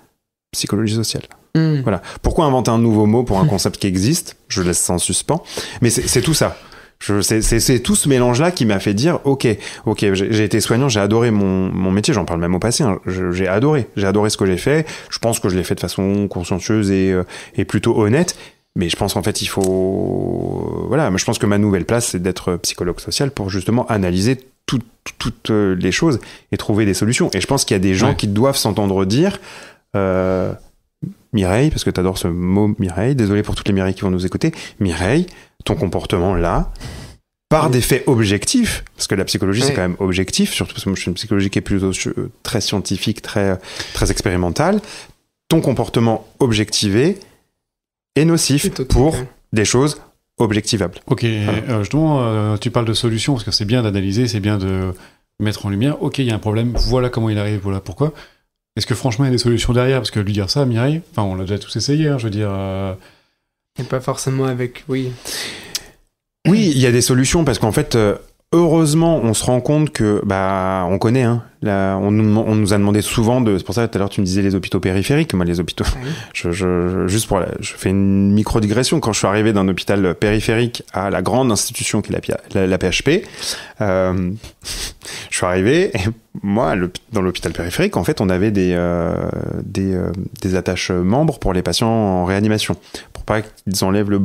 psychologie sociale. Voilà. Pourquoi inventer un nouveau mot pour un concept qui existe ? Je laisse ça en suspens. Mais c'est tout ça. C'est tout ce mélange-là qui m'a fait dire ok, j'ai été soignant, j'ai adoré mon métier, j'en parle même au passé, hein, j'ai adoré ce que j'ai fait, je pense que je l'ai fait de façon consciencieuse et plutôt honnête, mais je pense qu'en fait il faut... Voilà, je pense que ma nouvelle place c'est d'être psychologue social pour justement analyser toutes les choses et trouver des solutions. Et je pense qu'il y a des gens qui doivent s'entendre dire... Mireille, parce que t'adores ce mot Mireille, désolé pour toutes les Mireilles qui vont nous écouter, Mireille, ton comportement là, par des faits objectifs, parce que la psychologie c'est quand même objectif, surtout parce que moi je suis une psychologie qui est plutôt très scientifique, très expérimentale, ton comportement objectivé est nocif pour des choses objectivables. Ok, voilà. Justement, tu parles de solutions, parce que c'est bien d'analyser, c'est bien de mettre en lumière, ok, il y a un problème, voilà comment il arrive, voilà pourquoi. Est-ce que franchement il y a des solutions derrière ? Parce que lui dire ça, Mireille, enfin on l'a déjà tous essayé, hein, je veux dire... Et pas forcément avec... Oui, il y a des solutions parce qu'en fait, heureusement, on se rend compte que... on connaît, hein, on nous a demandé souvent de... C'est pour ça que tout à l'heure tu me disais les hôpitaux périphériques. Moi, les hôpitaux... je fais une micro-digression. Quand je suis arrivé d'un hôpital périphérique à la grande institution qui est la PHP, je suis arrivé... Et moi, dans l'hôpital périphérique, en fait, on avait des attaches membres pour les patients en réanimation, pour pas qu'ils enlèvent le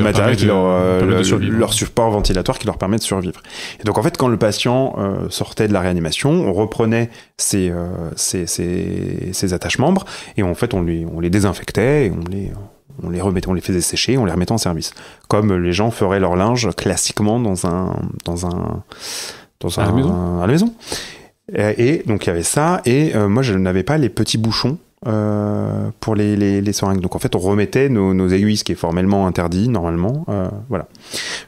matériel qui leur support ventilatoire qui leur permet de survivre. Et donc, en fait, quand le patient sortait de la réanimation, on reprenait ces attaches membres et en fait, on les désinfectait et on les remettait, on les faisait sécher, on les remettait en service. Comme les gens feraient leur linge classiquement à la maison. Et donc il y avait ça, et moi je n'avais pas les petits bouchons pour les seringues. Donc en fait on remettait nos aiguilles, ce qui est formellement interdit normalement. Voilà.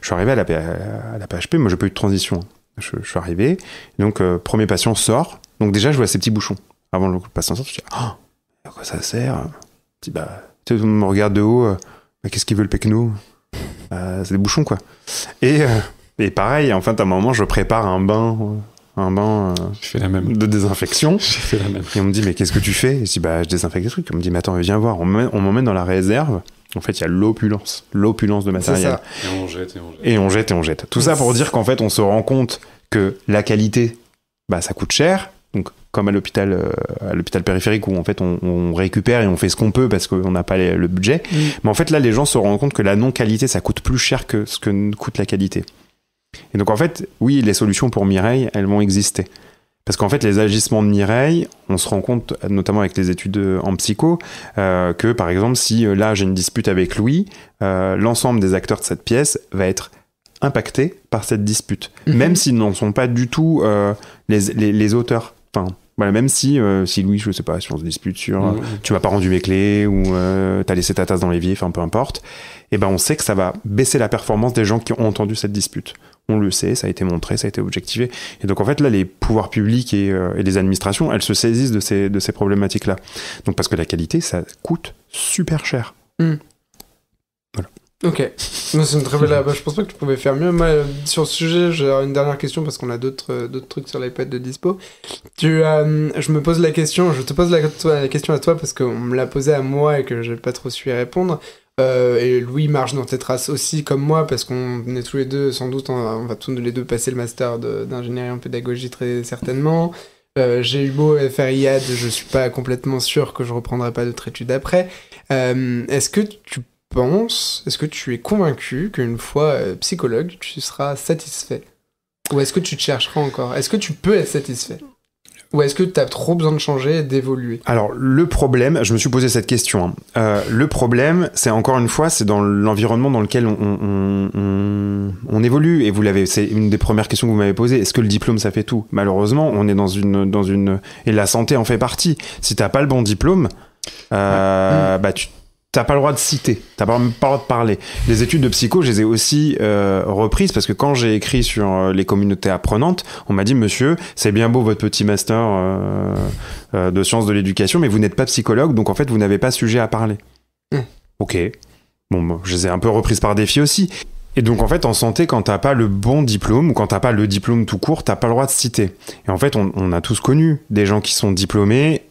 Je suis arrivé à la PHP, moi j'ai pas eu de transition. Je suis arrivé, donc premier patient sort, donc déjà je vois ces petits bouchons. Avant le patient sort, je dis à quoi ça sert ? Je dis tu me regardes de haut, qu'est-ce qu'il veut le pecno ? C'est des bouchons quoi. Et pareil, en fait à un moment je prépare un bain je fais la même. De désinfection. J'ai fait la même. Et on me dit mais qu'est-ce que tu fais ? Et je dis je désinfecte des trucs. On me dit mais attends, viens voir. On m'emmène dans la réserve. En fait il y a l'opulence de matériel. C'est ça. Et on jette. Tout ça pour dire qu'en fait on se rend compte que la qualité, ça coûte cher. Donc comme à l'hôpital périphérique où en fait on récupère et on fait ce qu'on peut parce qu'on n'a pas le budget. Mais en fait là les gens se rendent compte que la non-qualité ça coûte plus cher que ce que coûte la qualité. Et donc en fait oui les solutions pour Mireille elles vont exister. Parce qu'en fait, les agissements de Mireille, on se rend compte, notamment avec les études en psycho, que par exemple, si là j'ai une dispute avec Louis, l'ensemble des acteurs de cette pièce va être impacté par cette dispute, même s'ils n'en sont pas du tout les auteurs. Enfin, voilà, même si Louis, je sais pas, si on se dispute sur tu m'as pas rendu mes clés ou t'as laissé ta tasse dans l'évier, enfin peu importe, et ben on sait que ça va baisser la performance des gens qui ont entendu cette dispute. On le sait, ça a été montré, ça a été objectivé. Et donc en fait là, les pouvoirs publics et les administrations, elles se saisissent de ces problématiques-là. Donc parce que la qualité, ça coûte super cher. Voilà. Ok, c'est une très belle. Je pense pas que tu pouvais faire mieux. Moi, sur ce sujet, j'ai une dernière question parce qu'on a d'autres trucs sur l'iPad de dispo. Je me pose la question, je te pose la question à toi parce qu'on me l'a posée à moi et que j'ai pas trop su y répondre. Et Louis marche dans tes traces aussi comme moi parce qu'on est tous les deux, sans doute, on va tous les deux passer le master d'ingénierie en pédagogie très certainement. J'ai eu beau faire IAD, je suis pas complètement sûr que je reprendrai pas d'autres études après. Est-ce que tu es convaincu qu'une fois psychologue, tu seras satisfait? Ou est-ce que tu te chercheras encore? Est-ce que tu peux être satisfait? Ou est-ce que tu as trop besoin de changer et d'évoluer? Alors, le problème, je me suis posé cette question. Le problème, c'est encore une fois, c'est dans l'environnement dans lequel on évolue. Et c'est une des premières questions que vous m'avez posées. Est-ce que le diplôme, ça fait tout? Malheureusement, on est dans une, et la santé en fait partie. Si t'as pas le bon diplôme, bah t'as pas le droit de citer, t'as pas le droit de parler. Les études de psycho, je les ai aussi reprises parce que quand j'ai écrit sur les communautés apprenantes, on m'a dit monsieur, c'est bien beau votre petit master de sciences de l'éducation, mais vous n'êtes pas psychologue, donc en fait vous n'avez pas sujet à parler. Ok, bon, je les ai un peu reprises par défi aussi. Et donc en fait en santé, quand t'as pas le bon diplôme ou quand t'as pas le diplôme tout court, t'as pas le droit de citer. Et en fait on a tous connu des gens qui sont diplômés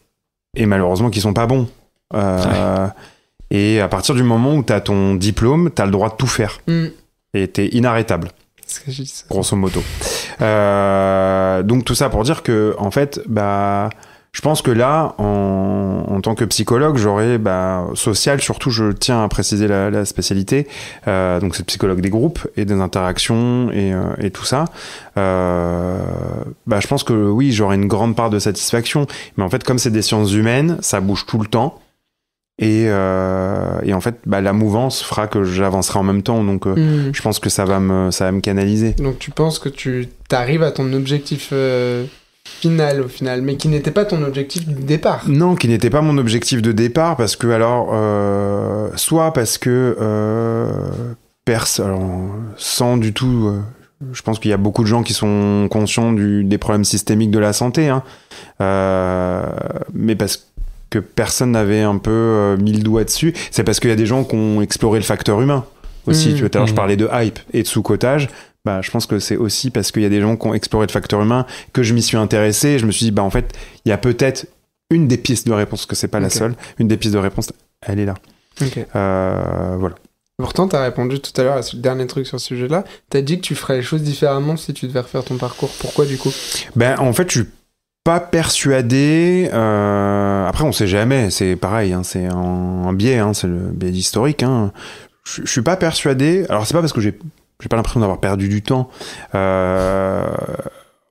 et malheureusement qui sont pas bons. Et à partir du moment où t'as ton diplôme, t'as le droit de tout faire. Et t'es inarrêtable. C'est ce que je dis, grosso modo. Donc tout ça pour dire que, en fait, je pense que là, en tant que psychologue, j'aurais, social, surtout, je tiens à préciser la spécialité. Donc c'est psychologue des groupes et des interactions et tout ça. Je pense que oui, j'aurais une grande part de satisfaction. Mais en fait, comme c'est des sciences humaines, ça bouge tout le temps. Et en fait, la mouvance fera que j'avancerai en même temps, donc je pense que ça va me canaliser. Donc tu penses que tu t'arrives à ton objectif final au final, mais qui n'était pas ton objectif du départ? Non, qui n'était pas mon objectif de départ, parce que soit parce que sans du tout, je pense qu'il y a beaucoup de gens qui sont conscients des problèmes systémiques de la santé, mais parce que personne n'avait un peu mis le doigt dessus, c'est parce qu'il y a des gens qui ont exploré le facteur humain aussi. Tu vois, tout à l'heure je parlais de hype et de sous-cotage, je pense que c'est aussi parce qu'il y a des gens qui ont exploré le facteur humain que je m'y suis intéressé, et je me suis dit en fait il y a peut-être une des pistes de réponse, que c'est pas la seule, une des pistes de réponse, elle est là. Voilà. Pourtant, t'as répondu tout à l'heure à ce dernier truc sur ce sujet-là, t'as dit que tu ferais les choses différemment si tu devais refaire ton parcours. Pourquoi du coup? En fait je suis pas persuadé. Après, on sait jamais. C'est pareil. C'est un biais. C'est le biais historique. Je suis pas persuadé. Alors, c'est pas parce que j'ai pas l'impression d'avoir perdu du temps. En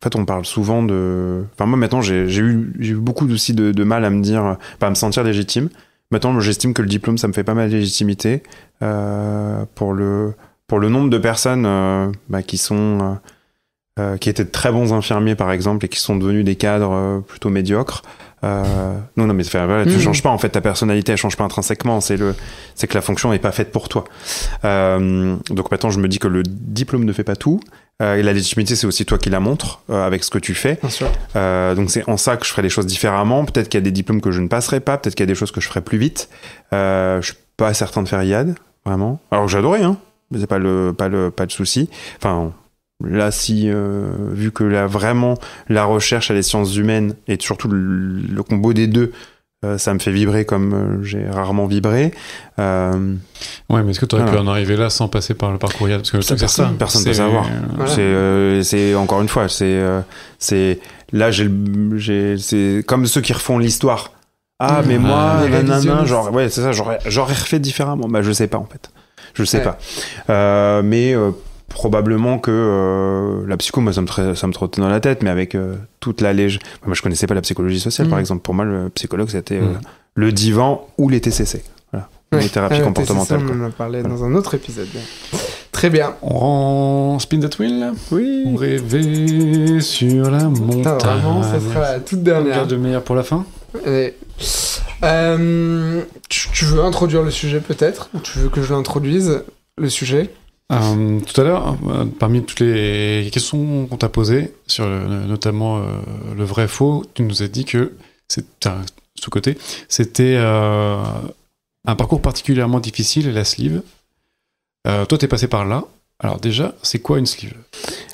fait, on parle souvent de. Enfin, moi, maintenant, j'ai eu beaucoup aussi de mal à me dire, à me sentir légitime. Maintenant, j'estime que le diplôme, ça me fait pas mal de légitimité pour le nombre de personnes qui sont qui étaient de très bons infirmiers par exemple et qui sont devenus des cadres plutôt médiocres. Non mais tu changes pas en fait, ta personnalité elle change pas intrinsèquement, c'est que la fonction est pas faite pour toi. Donc maintenant je me dis que le diplôme ne fait pas tout, et la légitimité c'est aussi toi qui la montres avec ce que tu fais. Bien sûr. Donc c'est en ça que je ferai les choses différemment. Peut-être qu'il y a des diplômes que je ne passerai pas, peut-être qu'il y a des choses que je ferai plus vite. Je suis pas certain de faire IAD vraiment. Alors j'adorais mais c'est pas le souci. Enfin là, vu que là vraiment la recherche à les sciences humaines et surtout le combo des deux Ça me fait vibrer comme j'ai rarement vibré. Ouais, mais est-ce que tu aurais pu en arriver là sans passer par le parcours IAD? Parce que le truc, c'est ça. Personne ne peut savoir. Voilà. C'est encore une fois, c'est là, c'est comme ceux qui refont l'histoire. Ah, mais moi, genre, ouais, c'est ça, j'aurais refait différemment. Bah, je sais pas, en fait. Je sais pas. Mais probablement que la psycho, moi, ça me trottait dans la tête, mais avec toute la légère. Moi, je connaissais pas la psychologie sociale, par exemple. Pour moi, le psychologue, c'était le divan ou les TCC. Voilà. Les thérapies comportementales. TCC, on en a parlé dans un autre épisode. Très bien. On rend spin that wheel? Oui. On rêvait sur la montagne. Vraiment, ça sera la toute dernière. Regarde de meilleur pour la fin. Tu veux introduire le sujet peut-être? Ou tu veux que je l'introduise, le sujet? Tout à l'heure, parmi toutes les questions qu'on t'a posées, sur notamment le vrai faux, tu nous as dit que sous-côté, c'était un parcours particulièrement difficile, la sleeve. Toi, t'es passé par là. Alors déjà, c'est quoi une sleeve?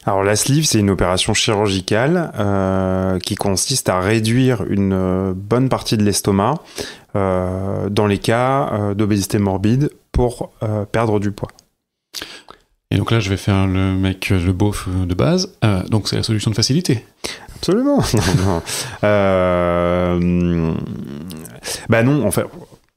Alors la sleeve, c'est une opération chirurgicale qui consiste à réduire une bonne partie de l'estomac dans les cas d'obésité morbide pour perdre du poids. Et donc là, je vais faire le beauf de base. Donc c'est la solution de facilité. Absolument. Bah non, en fait...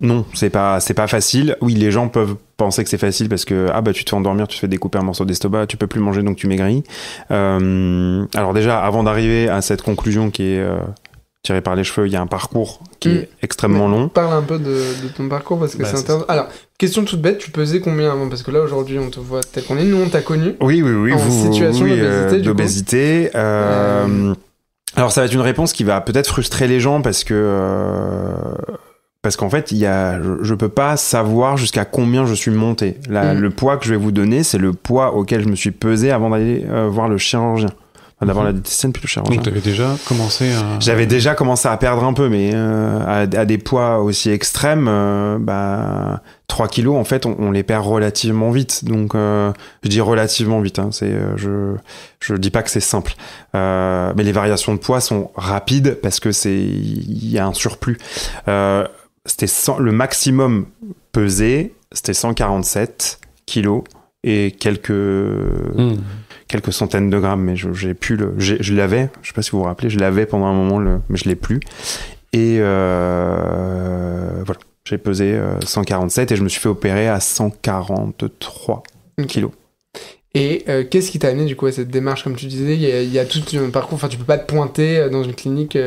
Non, c'est pas facile. Oui, les gens peuvent penser que c'est facile parce que tu te fais endormir, tu te fais découper un morceau d'estomac, tu peux plus manger donc tu maigris. Alors déjà, avant d'arriver à cette conclusion qui est tirée par les cheveux, il y a un parcours qui est extrêmement long. Parle un peu de ton parcours parce que c'est intéressant. Alors, question toute bête, tu pesais combien avant? Parce que là aujourd'hui on te voit tel qu'on est, nous on t'a connu. Oui, en situation d'obésité. Alors ça va être une réponse qui va peut-être frustrer les gens parce qu'en fait, je peux pas savoir jusqu'à combien je suis monté. Le poids que je vais vous donner, c'est le poids auquel je me suis pesé avant d'aller voir le chirurgien. Enfin, d'abord la diététicienne, puis le chirurgien. Donc, t'avais déjà commencé à... J'avais déjà commencé à perdre un peu, mais à des poids aussi extrêmes, 3 kilos, en fait, on les perd relativement vite. Donc, je dis relativement vite. Hein, je dis pas que c'est simple. Mais les variations de poids sont rapides parce que il y a un surplus. Le maximum pesé, c'était 147 kilos et quelques centaines de grammes, mais je l'avais, je sais pas si vous vous rappelez, je l'avais pendant un moment, mais je l'ai plus. Et voilà, j'ai pesé 147 et je me suis fait opérer à 143 kilos. Et qu'est-ce qui t'a amené du coup à cette démarche? Comme tu disais, il y a tout un parcours. Enfin, tu peux pas te pointer dans une clinique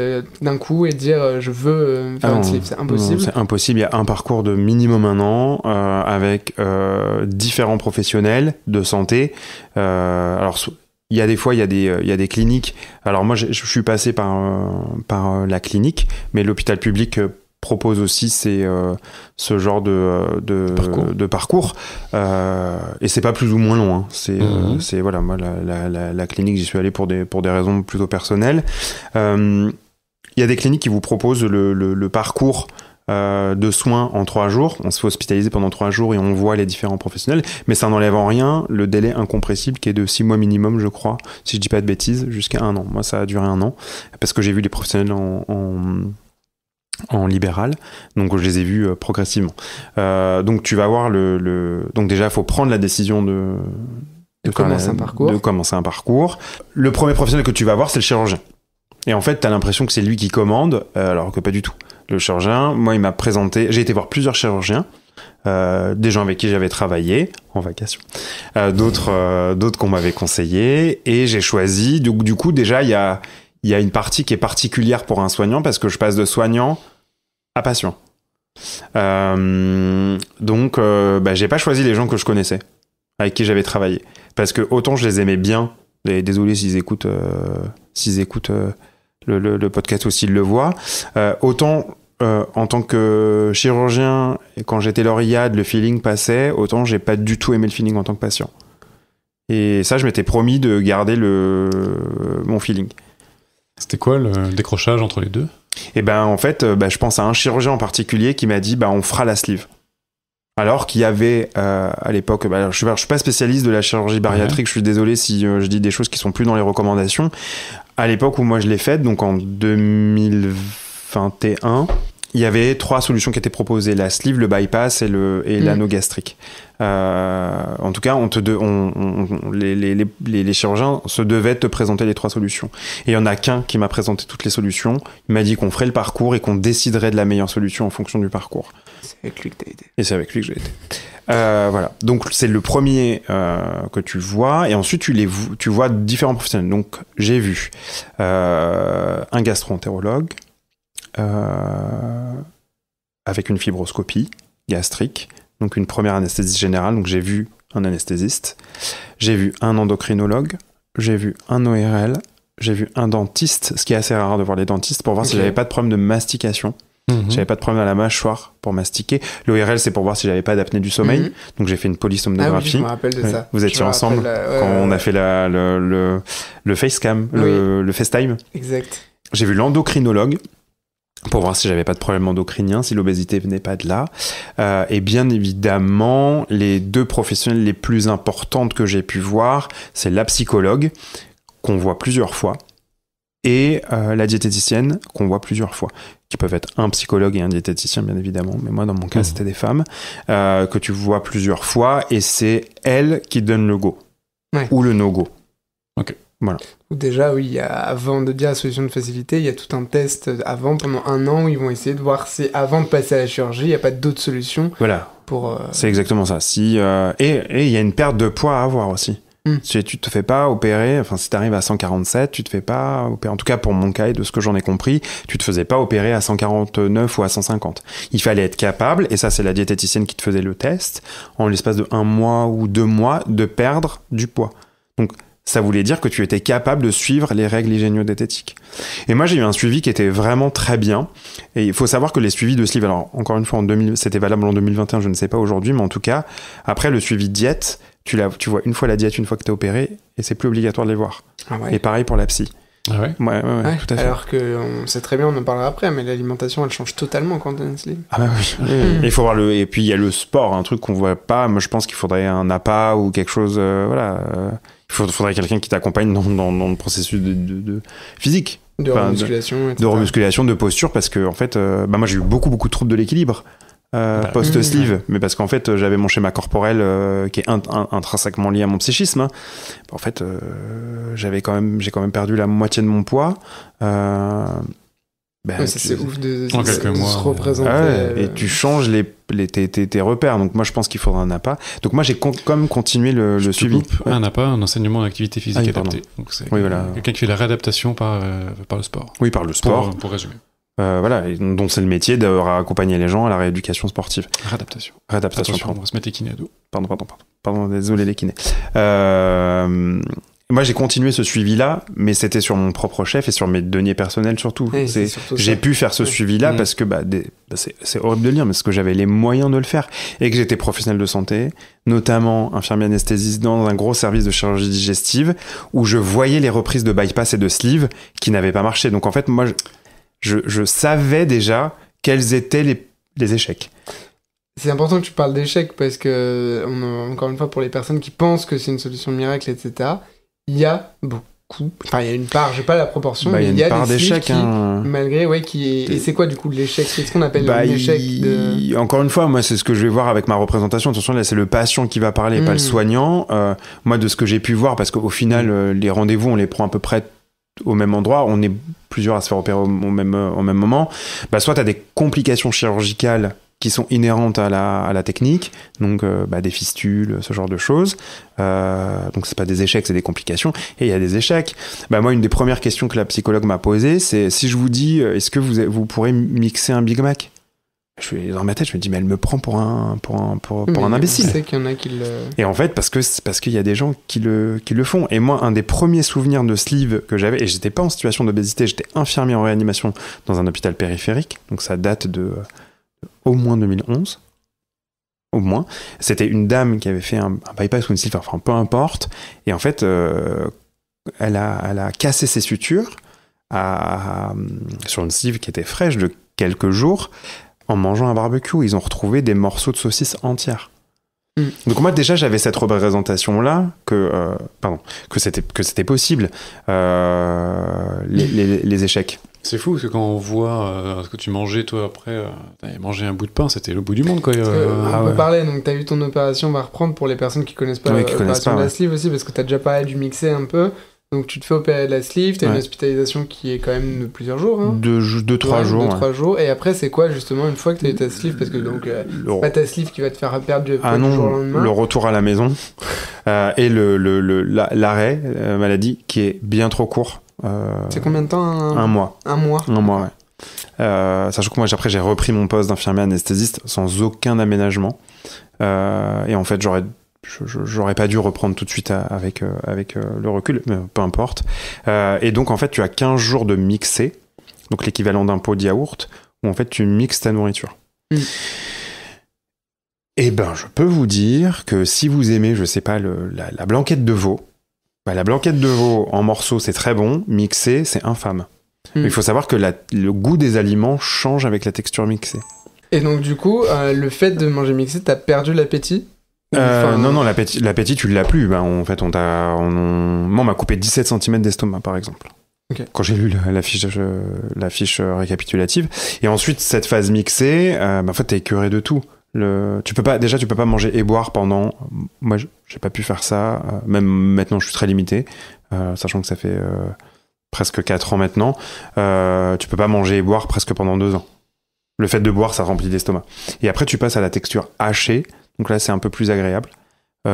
d'un coup et dire je veux faire une sleeve. C'est impossible. Non, c'est impossible. Il y a un parcours de minimum 1 an avec différents professionnels de santé. Alors il y a des fois il y a des cliniques. Alors moi je suis passé par la clinique, mais l'hôpital public propose aussi ce genre de parcours et c'est pas plus ou moins long, hein. C'est voilà, moi la clinique, j'y suis allé pour des raisons plutôt personnelles. Il y a des cliniques qui vous proposent le parcours de soins en 3 jours. On se fait hospitaliser pendant 3 jours et on voit les différents professionnels, mais ça n'enlève en rien le délai incompressible qui est de 6 mois minimum, je crois, si je dis pas de bêtises, jusqu'à 1 an. Moi ça a duré 1 an parce que j'ai vu les professionnels en libéral, donc je les ai vus progressivement. Donc tu vas voir donc déjà il faut prendre la décision de commencer un parcours. Le premier professionnel que tu vas voir, c'est le chirurgien. Et en fait, t'as l'impression que c'est lui qui commande, alors que pas du tout. Le chirurgien, moi, il m'a présenté... J'ai été voir plusieurs chirurgiens, des gens avec qui j'avais travaillé en vacation, d'autres qu'on m'avait conseillé, et j'ai choisi... Du coup, déjà, il y a une partie qui est particulière pour un soignant, parce que je passe de soignant à patient. Donc, j'ai pas choisi les gens que je connaissais, avec qui j'avais travaillé. Parce que autant je les aimais bien, et désolé s'ils écoutent le podcast ou s'ils le voient, autant en tant que chirurgien, et quand j'étais lauréat, le feeling passait, autant j'ai pas du tout aimé le feeling en tant que patient. Et ça, je m'étais promis de garder mon feeling. C'était quoi le décrochage entre les deux? Et en fait, je pense à un chirurgien en particulier qui m'a dit on fera la sleeve. Alors qu'il y avait à l'époque, je suis pas spécialiste de la chirurgie bariatrique, je suis désolé si je dis des choses qui sont plus dans les recommandations. À l'époque où moi je l'ai faite, donc en 2021, il y avait 3 solutions qui étaient proposées, la sleeve, le bypass et l'anneau gastrique. En tout cas, les chirurgiens se devaient te présenter les 3 solutions. Et il y en a qu'un qui m'a présenté toutes les solutions. Il m'a dit qu'on ferait le parcours et qu'on déciderait de la meilleure solution en fonction du parcours. C'est avec lui que t'as été. Et c'est avec lui que j'ai été. Voilà. Donc c'est le premier que tu vois, et ensuite tu vois différents professionnels. Donc j'ai vu un gastro-entérologue avec une fibroscopie gastrique, donc une première anesthésie générale. Donc j'ai vu un anesthésiste, j'ai vu un endocrinologue, j'ai vu un ORL, j'ai vu un dentiste, ce qui est assez rare de voir les dentistes, pour voir si j'avais pas de problème de mastication. J'avais pas de problème à la mâchoire pour mastiquer. L'ORL, c'est pour voir si j'avais pas d'apnée du sommeil. Donc j'ai fait une polysomnographie. Ah oui, je me rappelle de ça. Vous étiez ensemble quand on a fait le facecam, le FaceTime. Exact. J'ai vu l'endocrinologue pour voir si j'avais pas de problème endocrinien, si l'obésité venait pas de là. Et bien évidemment, les 2 professionnels les plus importantes que j'ai pu voir, c'est la psychologue, qu'on voit plusieurs fois, et la diététicienne, qu'on voit plusieurs fois, qui peuvent être un psychologue et un diététicien, bien évidemment, mais moi, dans mon cas, c'était des femmes, que tu vois plusieurs fois, et c'est elle qui donne le go, ou le no-go. Ok. Voilà. Déjà, oui, avant de dire la solution de facilité, il y a tout un test avant, pendant 1 an, où ils vont essayer de voir si, avant de passer à la chirurgie, il n'y a pas d'autres solutions. Voilà. Pour, c'est exactement ça. Et il y a une perte de poids à avoir aussi. Si tu te fais pas opérer, enfin si t'arrives à 147, tu te fais pas opérer. En tout cas pour mon cas et de ce que j'en ai compris, tu te faisais pas opérer à 149 ou à 150. Il fallait être capable, et ça c'est la diététicienne qui te faisait le test, en l'espace de 1 mois ou 2 mois, de perdre du poids. Donc ça voulait dire que tu étais capable de suivre les règles hygiéno-diététiques. Et moi, j'ai eu un suivi qui était vraiment très bien. Et il faut savoir que les suivis de sleeve, alors encore une fois, c'était valable en 2021, je ne sais pas aujourd'hui, mais en tout cas, après le suivi diète, tu vois une fois la diète, une fois que t'es opéré, et c'est plus obligatoire de les voir. Ah ouais. Et pareil pour la psy. Ah ouais? Ouais, tout à fait. Alors qu'on sait très bien, on en parlera après, mais l'alimentation, elle change totalement quand on a une sleeve. Ah bah oui. Il faut voir et puis il y a le sport, un truc qu'on voit pas. Moi, je pense qu'il faudrait un APA ou quelque chose, il faudrait quelqu'un qui t'accompagne dans le processus de physique. De remusculation, etc. De remusculation, de posture, parce que, en fait, moi, j'ai eu beaucoup de troubles de l'équilibre. Post-sleeve, mais parce qu'en fait j'avais mon schéma corporel qui est intrinsèquement lié à mon psychisme, hein. En fait j'ai quand même perdu la moitié de mon poids, c'est ouf de en quelques mois, se représenter et tu changes tes repères, donc moi je pense qu'il faudra un APA, donc moi j'ai quand même continué le suivi. Un APA, un enseignement d'activité physique adaptée, donc c'est quelqu'un qui fait la réadaptation par le sport. Oui, par le sport, pour résumer. Voilà, dont c'est le métier d'accompagner les gens à la rééducation sportive. Réadaptation. Attention, on va se mettre les kinés à dos. Pardon, désolé les kinés. Moi, j'ai continué ce suivi-là, mais c'était sur mon propre chef et sur mes deniers personnels surtout. J'ai pu faire ce suivi-là parce que c'est horrible de le dire, mais parce que j'avais les moyens de le faire et que j'étais professionnel de santé, notamment infirmier anesthésiste dans un gros service de chirurgie digestive où je voyais les reprises de bypass et de sleeve qui n'avaient pas marché. Donc en fait, moi, je savais déjà quels étaient les échecs. C'est important que tu parles d'échecs parce que, encore une fois, pour les personnes qui pensent que c'est une solution miracle, etc., il y a beaucoup, enfin il y a une part, j'ai pas la proportion, mais il y a part des d'échecs, malgré, et c'est quoi du coup l'échec? Qu'est-ce qu'on appelle l'échec Encore une fois, moi c'est ce que je vais voir avec ma représentation. Attention, là c'est le patient qui va parler, pas le soignant. Moi de ce que j'ai pu voir, parce qu'au final les rendez-vous on les prend à peu près au même endroit, on est plusieurs à se faire opérer au même moment. Soit tu as des complications chirurgicales qui sont inhérentes à la technique, donc des fistules, ce genre de choses. Donc c'est pas des échecs, c'est des complications. Et il y a des échecs. Moi, une des premières questions que la psychologue m'a posée, c'est si je vous dis, est-ce que vous pourrez mixer un Big Mac? Dans ma tête, je me dis, mais elle me prend pour un imbécile. Je sais qu'il y en a qui le... Et en fait, parce qu'il y a des gens qui le font. Et moi, un des premiers souvenirs de sleeve que j'avais, et j'étais pas en situation d'obésité, j'étais infirmier en réanimation dans un hôpital périphérique, donc ça date de au moins 2011. Au moins. C'était une dame qui avait fait un bypass ou une sleeve, enfin peu importe. Et en fait, elle a cassé ses sutures sur une sleeve qui était fraîche de quelques jours. En mangeant un barbecue, ils ont retrouvé des morceaux de saucisses entières. Donc moi déjà j'avais cette représentation-là que c'était possible, les échecs. C'est fou, parce que quand on voit ce que tu mangeais, toi, après, t'avais mangé un bout de pain, c'était le bout du monde, quoi. On peut parler, donc t'as eu ton opération, on va reprendre pour les personnes qui connaissent pas l'opération de la sleeve aussi, parce que t'as déjà parlé du mixé un peu. Donc tu te fais opérer de la sleeve, t'as une hospitalisation qui est quand même de plusieurs jours. Hein. 2-3 jours. 2-3 jours. Et après, c'est quoi justement une fois que t'as eu ta sleeve? Parce que donc, c'est pas ta sleeve qui va te faire perdre du poids du jour au lendemain. Le retour à la maison et l'arrêt maladie qui est bien trop court. C'est combien de temps? Un mois. Un mois, ouais. Sachant que moi, après, j'ai repris mon poste d'infirmier anesthésiste sans aucun aménagement. Et en fait, j'aurais pas dû reprendre tout de suite avec le recul, mais peu importe. Et donc, en fait, tu as 15 jours de mixé, donc l'équivalent d'un pot de yaourt, où en fait, tu mixes ta nourriture. Et ben, je peux vous dire que si vous aimez, je sais pas, la blanquette de veau, la blanquette de veau en morceaux, c'est très bon. Mixé, c'est infâme. Il faut savoir que le goût des aliments change avec la texture mixée. Et donc, du coup, le fait de manger mixé, t'as perdu l'appétit? Non, l'appétit, tu l'as plus. En fait, moi, on m'a coupé 17 cm d'estomac, par exemple. Okay. Quand j'ai lu la fiche récapitulative. Et ensuite, cette phase mixée, en fait, t'es écœuré de tout. Tu peux pas manger et boire pendant. Moi, j'ai pas pu faire ça. Même maintenant, je suis très limité, sachant que ça fait presque 4 ans maintenant. Tu peux pas manger et boire presque pendant 2 ans. Le fait de boire, ça remplit l'estomac. Et après, tu passes à la texture hachée. Donc là, c'est un peu plus agréable.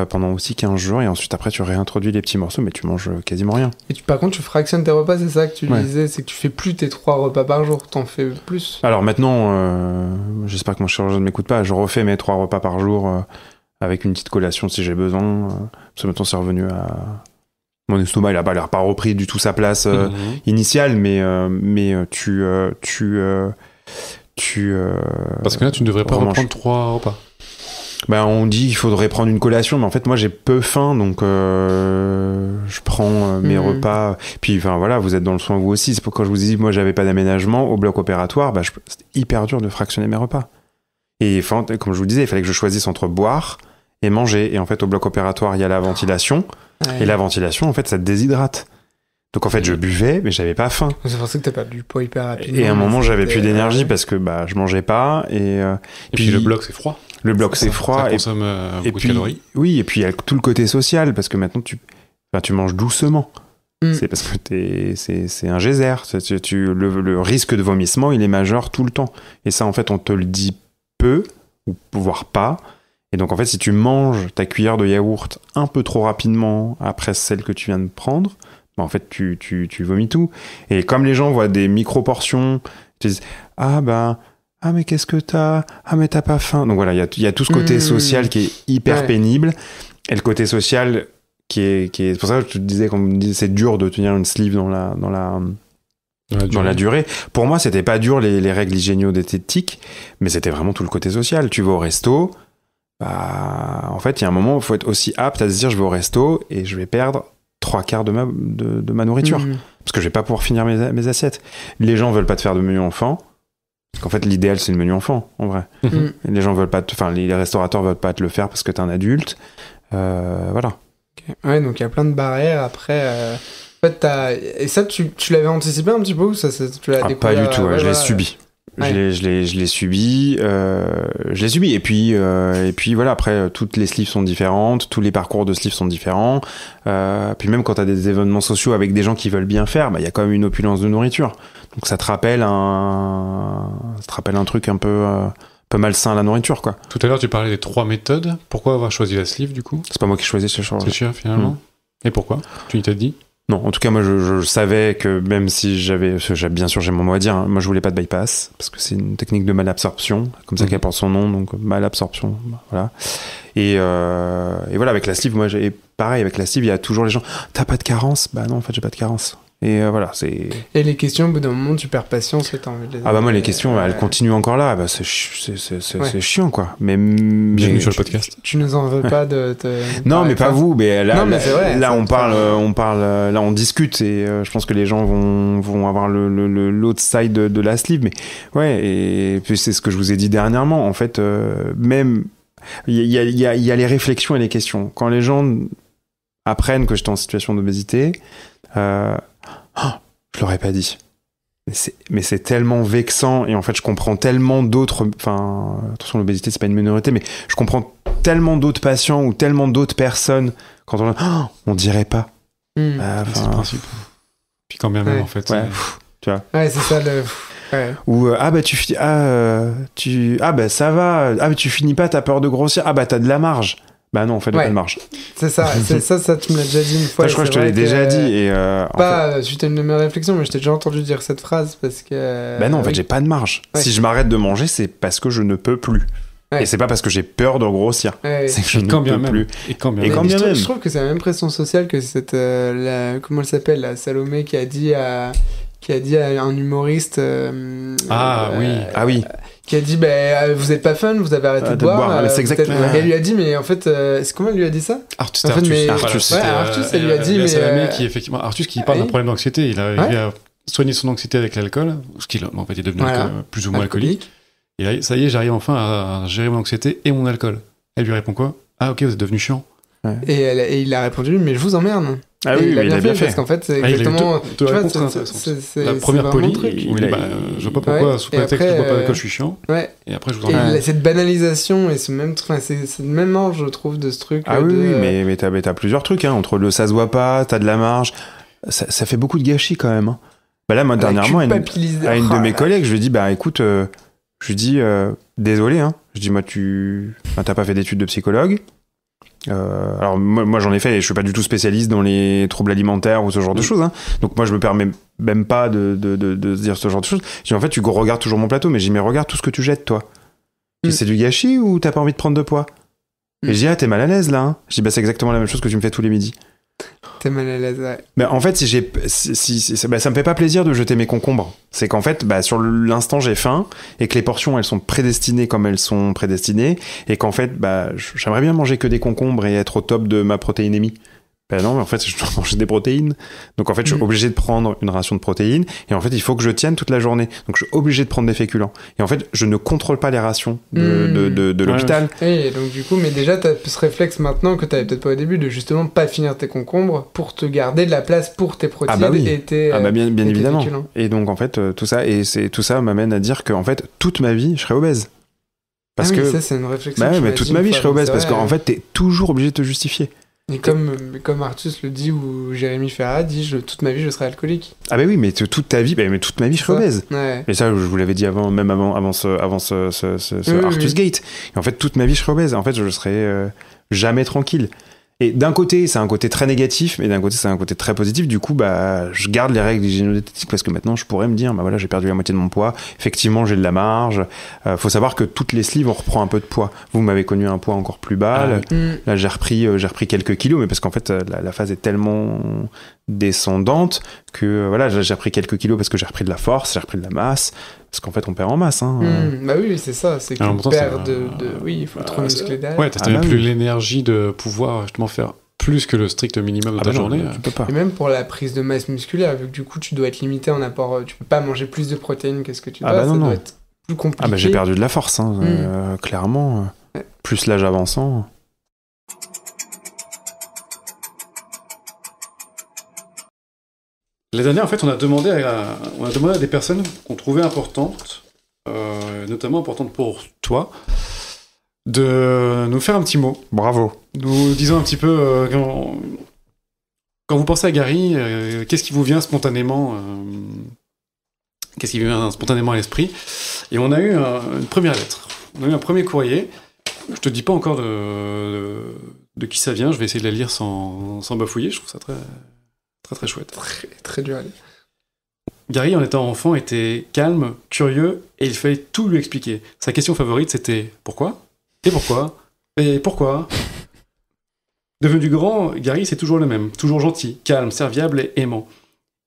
Pendant aussi 15 jours. Et ensuite, après, tu réintroduis les petits morceaux, mais tu manges quasiment rien. Et par contre, tu fractionnes tes repas, c'est ça que tu disais? C'est que tu fais plus tes 3 repas par jour. T'en fais plus? Alors maintenant, j'espère que mon chirurgien ne m'écoute pas. Je refais mes 3 repas par jour avec une petite collation si j'ai besoin. Parce que maintenant, c'est revenu à... Mon estomac, il a pas repris du tout sa place initiale, mais tu parce que là, tu ne devrais pas reprendre 3 repas. On dit qu'il faudrait prendre une collation, mais en fait, moi, j'ai peu faim, donc je prends mes repas. Puis, voilà, vous êtes dans le soin vous aussi. C'est pourquoi je vous ai dit, moi, j'avais pas d'aménagement au bloc opératoire. C'était hyper dur de fractionner mes repas. Et comme je vous disais, il fallait que je choisisse entre boire et manger. Et en fait, au bloc opératoire, il y a la ventilation. Et la ventilation, en fait, ça te déshydrate. Donc en fait, je buvais, mais j'avais pas faim. C'est pour ça que t'as perdu du poids hyper rapidement. Et à un moment, j'avais plus d'énergie parce que je mangeais pas. Et puis le bloc, c'est froid. Le bloc, c'est froid. Ça consomme beaucoup de calories. Oui, et puis il y a tout le côté social parce que maintenant, tu manges doucement. C'est parce que c'est un geyser. Le risque de vomissement, il est majeur tout le temps. Et ça, en fait, on te le dit peu, ou voire pas. Et donc, en fait, si tu manges ta cuillère de yaourt un peu trop rapidement après celle que tu viens de prendre, en fait, tu vomis tout. Et comme les gens voient des micro-portions, ils te disent « Ah, mais qu'est-ce que t'as ? Ah, mais t'as pas faim ?» Donc voilà, il y a tout ce côté social qui est hyper pénible. Et le côté social qui est... C'est pour ça que je te disais, quand on me disait c'est dur de tenir une sleeve dans la durée. Pour moi, c'était pas dur les règles hygiéno-diététiques, mais c'était vraiment tout le côté social. Tu vas au resto, en fait, il y a un moment où il faut être aussi apte à se dire « Je vais au resto et je vais perdre 3/4 de ma nourriture. Parce que je vais pas pouvoir finir mes assiettes. Les gens veulent pas te faire de menu enfant. Parce qu'en fait, l'idéal, c'est le menu enfant, en vrai. Et les gens veulent pas les restaurateurs veulent pas te le faire parce que t'es un adulte. Voilà. Okay. Ouais, donc il y a plein de barrières. Après, en fait, et ça, tu l'avais anticipé un petit peu ou ça, tu l'as découvert? Pas du tout, je l'ai subi. Je l'ai subi. Et puis voilà, après, toutes les sleeves sont différentes, tous les parcours de sleeves sont différents. Puis même quand t'as des événements sociaux avec des gens qui veulent bien faire, y a quand même une opulence de nourriture. Donc ça te rappelle un truc un peu malsain à la nourriture, quoi. Tout à l'heure, tu parlais des 3 méthodes. Pourquoi avoir choisi la sleeve, du coup? C'est pas moi qui choisis ce choix. C'est sûr, finalement. Et pourquoi? Tu t'as dit? Non, en tout cas, moi, je savais que même si bien sûr, j'ai mon mot à dire, hein, moi, je voulais pas de bypass, parce que c'est une technique de malabsorption, comme ça qu'elle porte son nom, donc malabsorption, voilà. Et voilà, avec la sleeve, pareil, avec la sleeve, il y a toujours les gens, t'as pas de carence? Non, en fait, j'ai pas de carence. Et voilà, c'est... Et les questions, au bout d'un moment, tu perds patience et t'as envie de les... moi, les questions, elles continuent encore là. C'est chiant, quoi. Bienvenue sur le podcast. Tu nous en veux pas de... Non, mais pas vous. Mais là, mais c'est vrai, là on parle, là, on discute et je pense que les gens vont avoir l'autre side de la sleeve. Mais ouais, et puis c'est ce que je vous ai dit dernièrement. En fait, même, il y a les réflexions et les questions. Quand les gens apprennent que j'étais en situation d'obésité, je l'aurais pas dit. Mais c'est tellement vexant, et en fait je comprends tellement d'autres, enfin attention, l'obésité c'est pas une minorité, mais je comprends tellement d'autres patients ou tellement d'autres personnes quand on dirait pas. C'est le principe. Puis quand bien même en fait. Tu vois. Ouais, c'est ça le. Ouais. Ou ça va, mais tu finis pas, t'as peur de grossir, t'as de la marge. Bah non, en fait, t'as pas de marge. C'est ça, ça tu me l'as déjà dit une fois. Ça, je crois que je te l'ai déjà dit. Et pas suite à une de mes réflexions, mais je t'ai déjà entendu dire cette phrase parce que. Bah non, en fait, j'ai pas de marge. Si je m'arrête de manger, c'est parce que je ne peux plus. Et c'est pas parce que j'ai peur de grossir. C'est que je ne peux plus. Et quand bien même. Je trouve que c'est la même pression sociale que cette. Comment elle s'appelle, la Salomé qui a dit à un humoriste. Oui. Qui a dit vous êtes pas fun, vous avez arrêté de boire. C'est exactement. Elle lui a dit, mais en fait, c'est comment elle lui a dit ça? Artus, elle lui a dit, mais Artus qui parle d'un problème d'anxiété. Il a soigné son anxiété avec l'alcool, ce qu'il en fait il est devenu plus ou moins alcoolique. Et là, ça y est, j'arrive enfin à gérer mon anxiété et mon alcool. Elle lui répond quoi? Ah ok, vous êtes devenu chiant. Et il a répondu, mais je vous emmerde. Ah oui, mais il a bien fait. Parce qu'en fait, c'est exactement. Tu vois, c'est la première polie. Je vois pas pourquoi, sous prétexte que je bois pas d'alcool, je suis chiant. Et après, je vous emmerde. Cette banalisation et c'est le même ange, je trouve, de ce truc. Mais t'as plusieurs trucs, hein. Entre le ça se voit pas, t'as de la marge. Ça fait beaucoup de gâchis quand même. Bah là, moi, dernièrement, à une de mes collègues, je lui ai dit, écoute, je lui dis, désolé, hein. Je dis, moi, t'as pas fait d'études de psychologue. Alors moi j'en ai fait et je suis pas du tout spécialiste dans les troubles alimentaires ou ce genre de choses, hein. Donc moi je me permets même pas de dire ce genre de choses. Je dis en fait tu regardes toujours mon plateau, mais j'ai dit mais regarde tout ce que tu jettes toi. C'est du gâchis ou t'as pas envie de prendre de poids? Et je dis t'es mal à l'aise là, hein. Je dis c'est exactement la même chose que tu me fais tous les midis. T'es mal à l'aise, ouais. Mais en fait, ça me fait pas plaisir de jeter mes concombres. C'est qu'en fait, sur l'instant, j'ai faim et que les portions, elles sont prédestinées comme elles sont prédestinées et qu'en fait, j'aimerais bien manger que des concombres et être au top de ma protéinémie. Non, mais en fait, je dois manger des protéines. Donc, en fait, je suis obligé de prendre une ration de protéines. Et en fait, il faut que je tienne toute la journée. Donc, je suis obligé de prendre des féculents. Et en fait, je ne contrôle pas les rations de l'hôpital. Et donc, du coup, mais déjà, t'as ce réflexe maintenant que t'avais peut-être pas au début de justement pas finir tes concombres pour te garder de la place pour tes protéines et tes bien évidemment. Féculents. Et donc, en fait, tout ça m'amène à dire que, en fait, toute ma vie, je serai obèse. Parce que ça, c'est une réflexion. Mais toute ma vie, je serai obèse parce qu'en fait, t'es toujours obligé de te justifier. Et comme Artus le dit ou Jérémy Ferrat dit, toute ma vie je serai alcoolique. Ah bah oui, mais toute ta vie, mais toute ma vie je serai obèse. Ouais. Et ça, je vous l'avais dit avant ce Artus Gate. Et en fait, toute ma vie je serai obèse. En fait, je serai jamais tranquille. Et d'un côté, c'est un côté très négatif, mais d'un côté, c'est un côté très positif. Du coup, je garde les règles d'hygiène-diététique parce que maintenant, je pourrais me dire, voilà, j'ai perdu la moitié de mon poids. Effectivement, j'ai de la marge. Faut savoir que toutes les sleeves, on reprend un peu de poids. Vous m'avez connu un poids encore plus bas. Là, j'ai repris quelques kilos, mais parce qu'en fait, la phase est tellement descendante que voilà, j'ai repris quelques kilos parce que j'ai repris de la force, j'ai repris de la masse. Parce qu'en fait, on perd en masse. Hein. Bah oui, c'est ça. C'est qu'on perd oui, il faut trop muscler derrière. Ouais, t'as plus l'énergie de pouvoir justement faire plus que le strict minimum de ta journée. Tu peux pas. Et même pour la prise de masse musculaire, vu que du coup, tu dois être limité en apport. Tu peux pas manger plus de protéines que ce que tu dois. Doit être plus compliqué. J'ai perdu de la force, hein, clairement. Plus l'âge avançant. La dernière, en fait, on a demandé à des personnes qu'on trouvait importantes, notamment importantes pour toi, de nous faire un petit mot. Bravo. Nous disons un petit peu, quand vous pensez à Gary, qu'est-ce qui vous vient spontanément à l'esprit? Et on a eu une première lettre. On a eu un premier courrier. Je te dis pas encore de qui ça vient. Je vais essayer de la lire sans bafouiller. Je trouve ça très... Très très chouette. Très, très dur à lire. Gary, en étant enfant, était calme, curieux, et il fallait tout lui expliquer. Sa question favorite, c'était « Pourquoi ? Et pourquoi ? Et pourquoi ?» Devenu grand, Gary, c'est toujours le même. Toujours gentil, calme, serviable et aimant.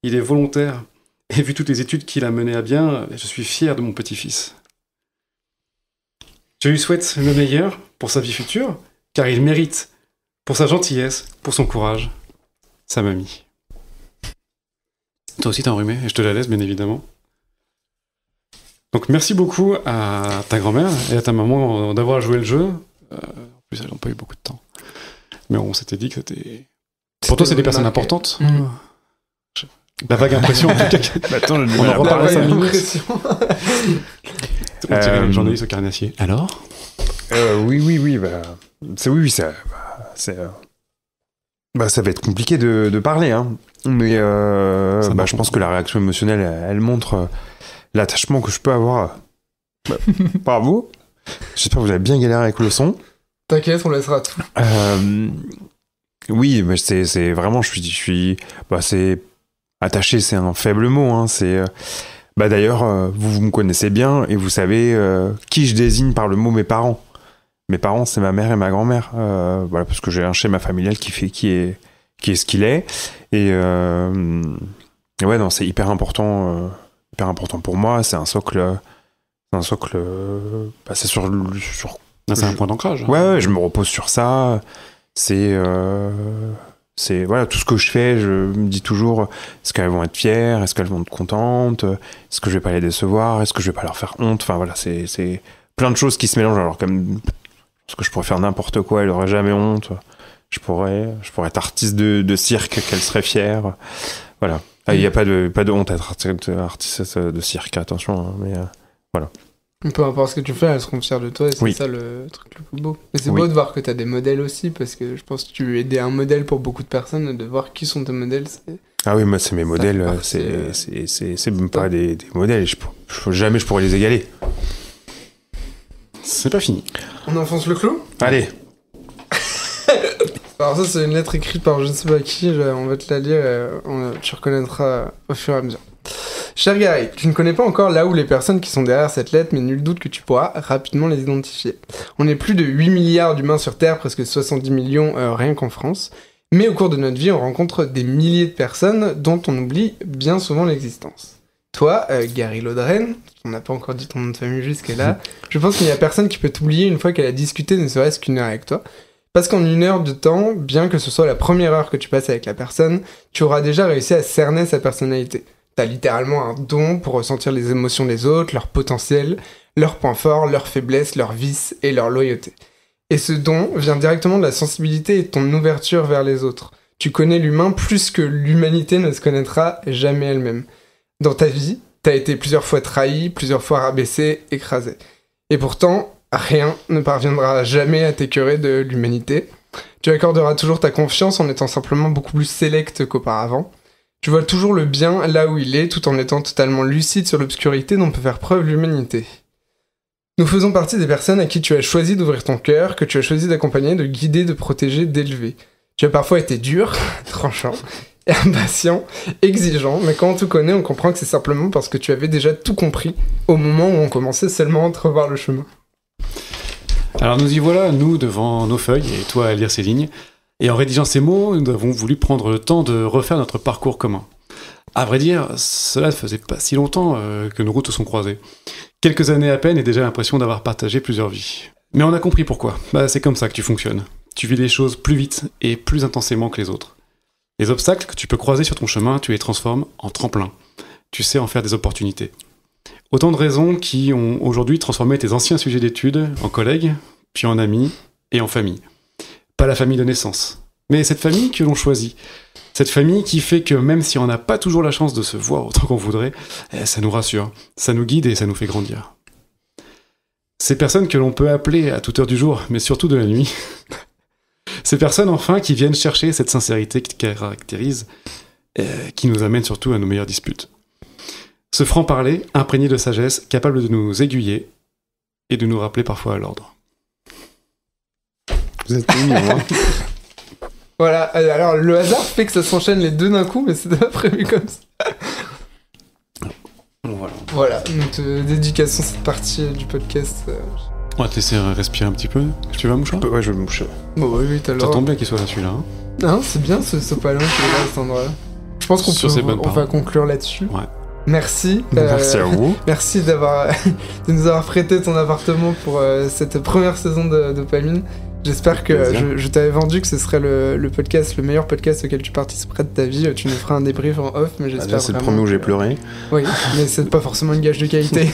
Il est volontaire, et vu toutes les études qu'il a menées à bien, je suis fier de mon petit-fils. Je lui souhaite le meilleur pour sa vie future, car il mérite, pour sa gentillesse, pour son courage, sa mamie. Toi aussi t'es enrhumé, et je te la laisse bien évidemment. Donc merci beaucoup à ta grand-mère et à ta maman d'avoir joué le jeu. En plus elles n'ont pas eu beaucoup de temps. Mais on s'était dit que c'était... Pour toi c'est des personnes importantes. La vague impression, en tout cas. Attends, On en reparle 5 minutes. On dirait Euh, les journalistes au carnassier. Alors Oui, ça va être compliqué de parler, hein. Mais je pense que la réaction émotionnelle, elle montre l'attachement que je peux avoir. Bravo. J'espère que vous avez bien galéré avec le son. T'inquiète, on laissera tout. Oui, mais c'est vraiment, c'est attaché, c'est un faible mot, hein. D'ailleurs, vous me connaissez bien et vous savez qui je désigne par le mot mes parents. Mes parents, c'est ma mère et ma grand-mère. Voilà, parce que j'ai un schéma familial qui est ce qu'il est. Et ouais, non, c'est hyper important pour moi. C'est un socle. C'est sur. c'est un point d'ancrage. Ouais, je me repose sur ça. C'est voilà, tout ce que je fais, je me dis toujours, est-ce qu'elles vont être fières, est-ce qu'elles vont être contentes, est-ce que je vais pas les décevoir, est-ce que je vais pas leur faire honte. Enfin voilà, c'est plein de choses qui se mélangent. Alors comme parce que je pourrais faire n'importe quoi, elle aurait jamais honte. Je pourrais être artiste de cirque, qu'elle serait fière. Voilà. Il n'y a pas de honte à être artiste de cirque, attention, hein, mais voilà. Peu importe ce que tu fais, elles seront fières de toi et c'est ça le truc le plus beau. Mais c'est beau de voir que t'as des modèles aussi, parce que je pense que tu es un modèle pour beaucoup de personnes, et de voir qui sont tes modèles, c'est... Ah oui, moi c'est mes modèles, c'est même pas des modèles, jamais je pourrais les égaler. C'est pas fini. On enfonce le clou ? Allez. Alors ça c'est une lettre écrite par je ne sais pas qui, on va te la lire et tu reconnaîtras au fur et à mesure. Cher Gary, tu ne connais pas encore là où les personnes qui sont derrière cette lettre, mais nul doute que tu pourras rapidement les identifier. On est plus de 8 milliards d'humains sur Terre, presque 70 millions rien qu'en France. Mais au cours de notre vie, on rencontre des milliers de personnes dont on oublie bien souvent l'existence. Toi, Gary Laudren, on n'a pas encore dit ton nom de famille jusque-là, je pense qu'il n'y a personne qui peut t'oublier une fois qu'elle a discuté ne serait-ce qu'une heure avec toi. Parce qu'en une heure de temps, bien que ce soit la première heure que tu passes avec la personne, tu auras déjà réussi à cerner sa personnalité. T'as littéralement un don pour ressentir les émotions des autres, leur potentiel, leurs points forts, leurs faiblesses, leurs vices et leur loyauté. Et ce don vient directement de la sensibilité et de ton ouverture vers les autres. Tu connais l'humain plus que l'humanité ne se connaîtra jamais elle-même. Dans ta vie, t'as été plusieurs fois trahi, plusieurs fois rabaissé, écrasé. Et pourtant, rien ne parviendra jamais à t'écœurer de l'humanité. Tu accorderas toujours ta confiance en étant simplement beaucoup plus sélect qu'auparavant. Tu vois toujours le bien là où il est, tout en étant totalement lucide sur l'obscurité dont peut faire preuve l'humanité. Nous faisons partie des personnes à qui tu as choisi d'ouvrir ton cœur, que tu as choisi d'accompagner, de guider, de protéger, d'élever. Tu as parfois été dur, tranchant, impatient, exigeant, mais quand on te connaît, on comprend que c'est simplement parce que tu avais déjà tout compris au moment où on commençait seulement à entrevoir le chemin. Alors nous y voilà, nous, devant nos feuilles, et toi à lire ces lignes. Et en rédigeant ces mots, nous avons voulu prendre le temps de refaire notre parcours commun. À vrai dire, cela ne faisait pas si longtemps que nos routes se sont croisées. Quelques années à peine et déjà l'impression d'avoir partagé plusieurs vies. Mais on a compris pourquoi. C'est comme ça que tu fonctionnes. Tu vis les choses plus vite et plus intensément que les autres. Les obstacles que tu peux croiser sur ton chemin, tu les transformes en tremplin. Tu sais en faire des opportunités. Autant de raisons qui ont aujourd'hui transformé tes anciens sujets d'études en collègues, puis en amis et en famille. Pas la famille de naissance, mais cette famille que l'on choisit. Cette famille qui fait que même si on n'a pas toujours la chance de se voir autant qu'on voudrait, ça nous rassure, ça nous guide et ça nous fait grandir. Ces personnes que l'on peut appeler à toute heure du jour, mais surtout de la nuit. Ces personnes enfin qui viennent chercher cette sincérité qui te caractérise, qui nous amène surtout à nos meilleures disputes. Ce franc-parler, imprégné de sagesse, capable de nous aiguiller et de nous rappeler parfois à l'ordre. Vous êtes mignon, hein. Voilà, alors le hasard fait que ça s'enchaîne les deux d'un coup, mais c'était pas prévu comme ça. Voilà, nous te dédicassons cette partie du podcast. On va te laisser respirer un petit peu. Tu vas moucher ? Ouais, je vais me moucher. Bon, oui, t'as Ça tombe bien qu'il soit là, celui-là. Hein. Non, c'est bien ce sopalin qui est là à cet endroit-là. Je pense qu'on va conclure là-dessus. Ouais. Merci. Merci à vous. Merci de nous avoir prêté ton appartement pour cette première saison de Dopamine. J'espère que je t'avais vendu que ce serait le podcast, le meilleur podcast auquel tu participerais de ta vie. Tu nous feras un débrief en off, mais j'espère c'est le premier où j'ai pleuré. Oui, mais c'est pas forcément une gage de qualité.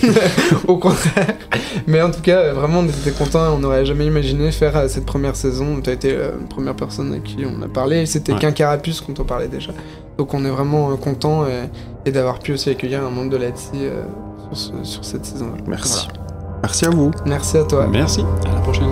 Au contraire. Mais en tout cas, vraiment, on était contents. On n'aurait jamais imaginé faire cette première saison. Tu as été la première personne à qui on a parlé. C'était qu'un carapuce quand on parlait déjà. Donc on est vraiment content et d'avoir pu aussi accueillir un membre de l'ATSI sur cette saison-là. Merci. Voilà. Merci à vous. Merci à toi. Merci, à la prochaine.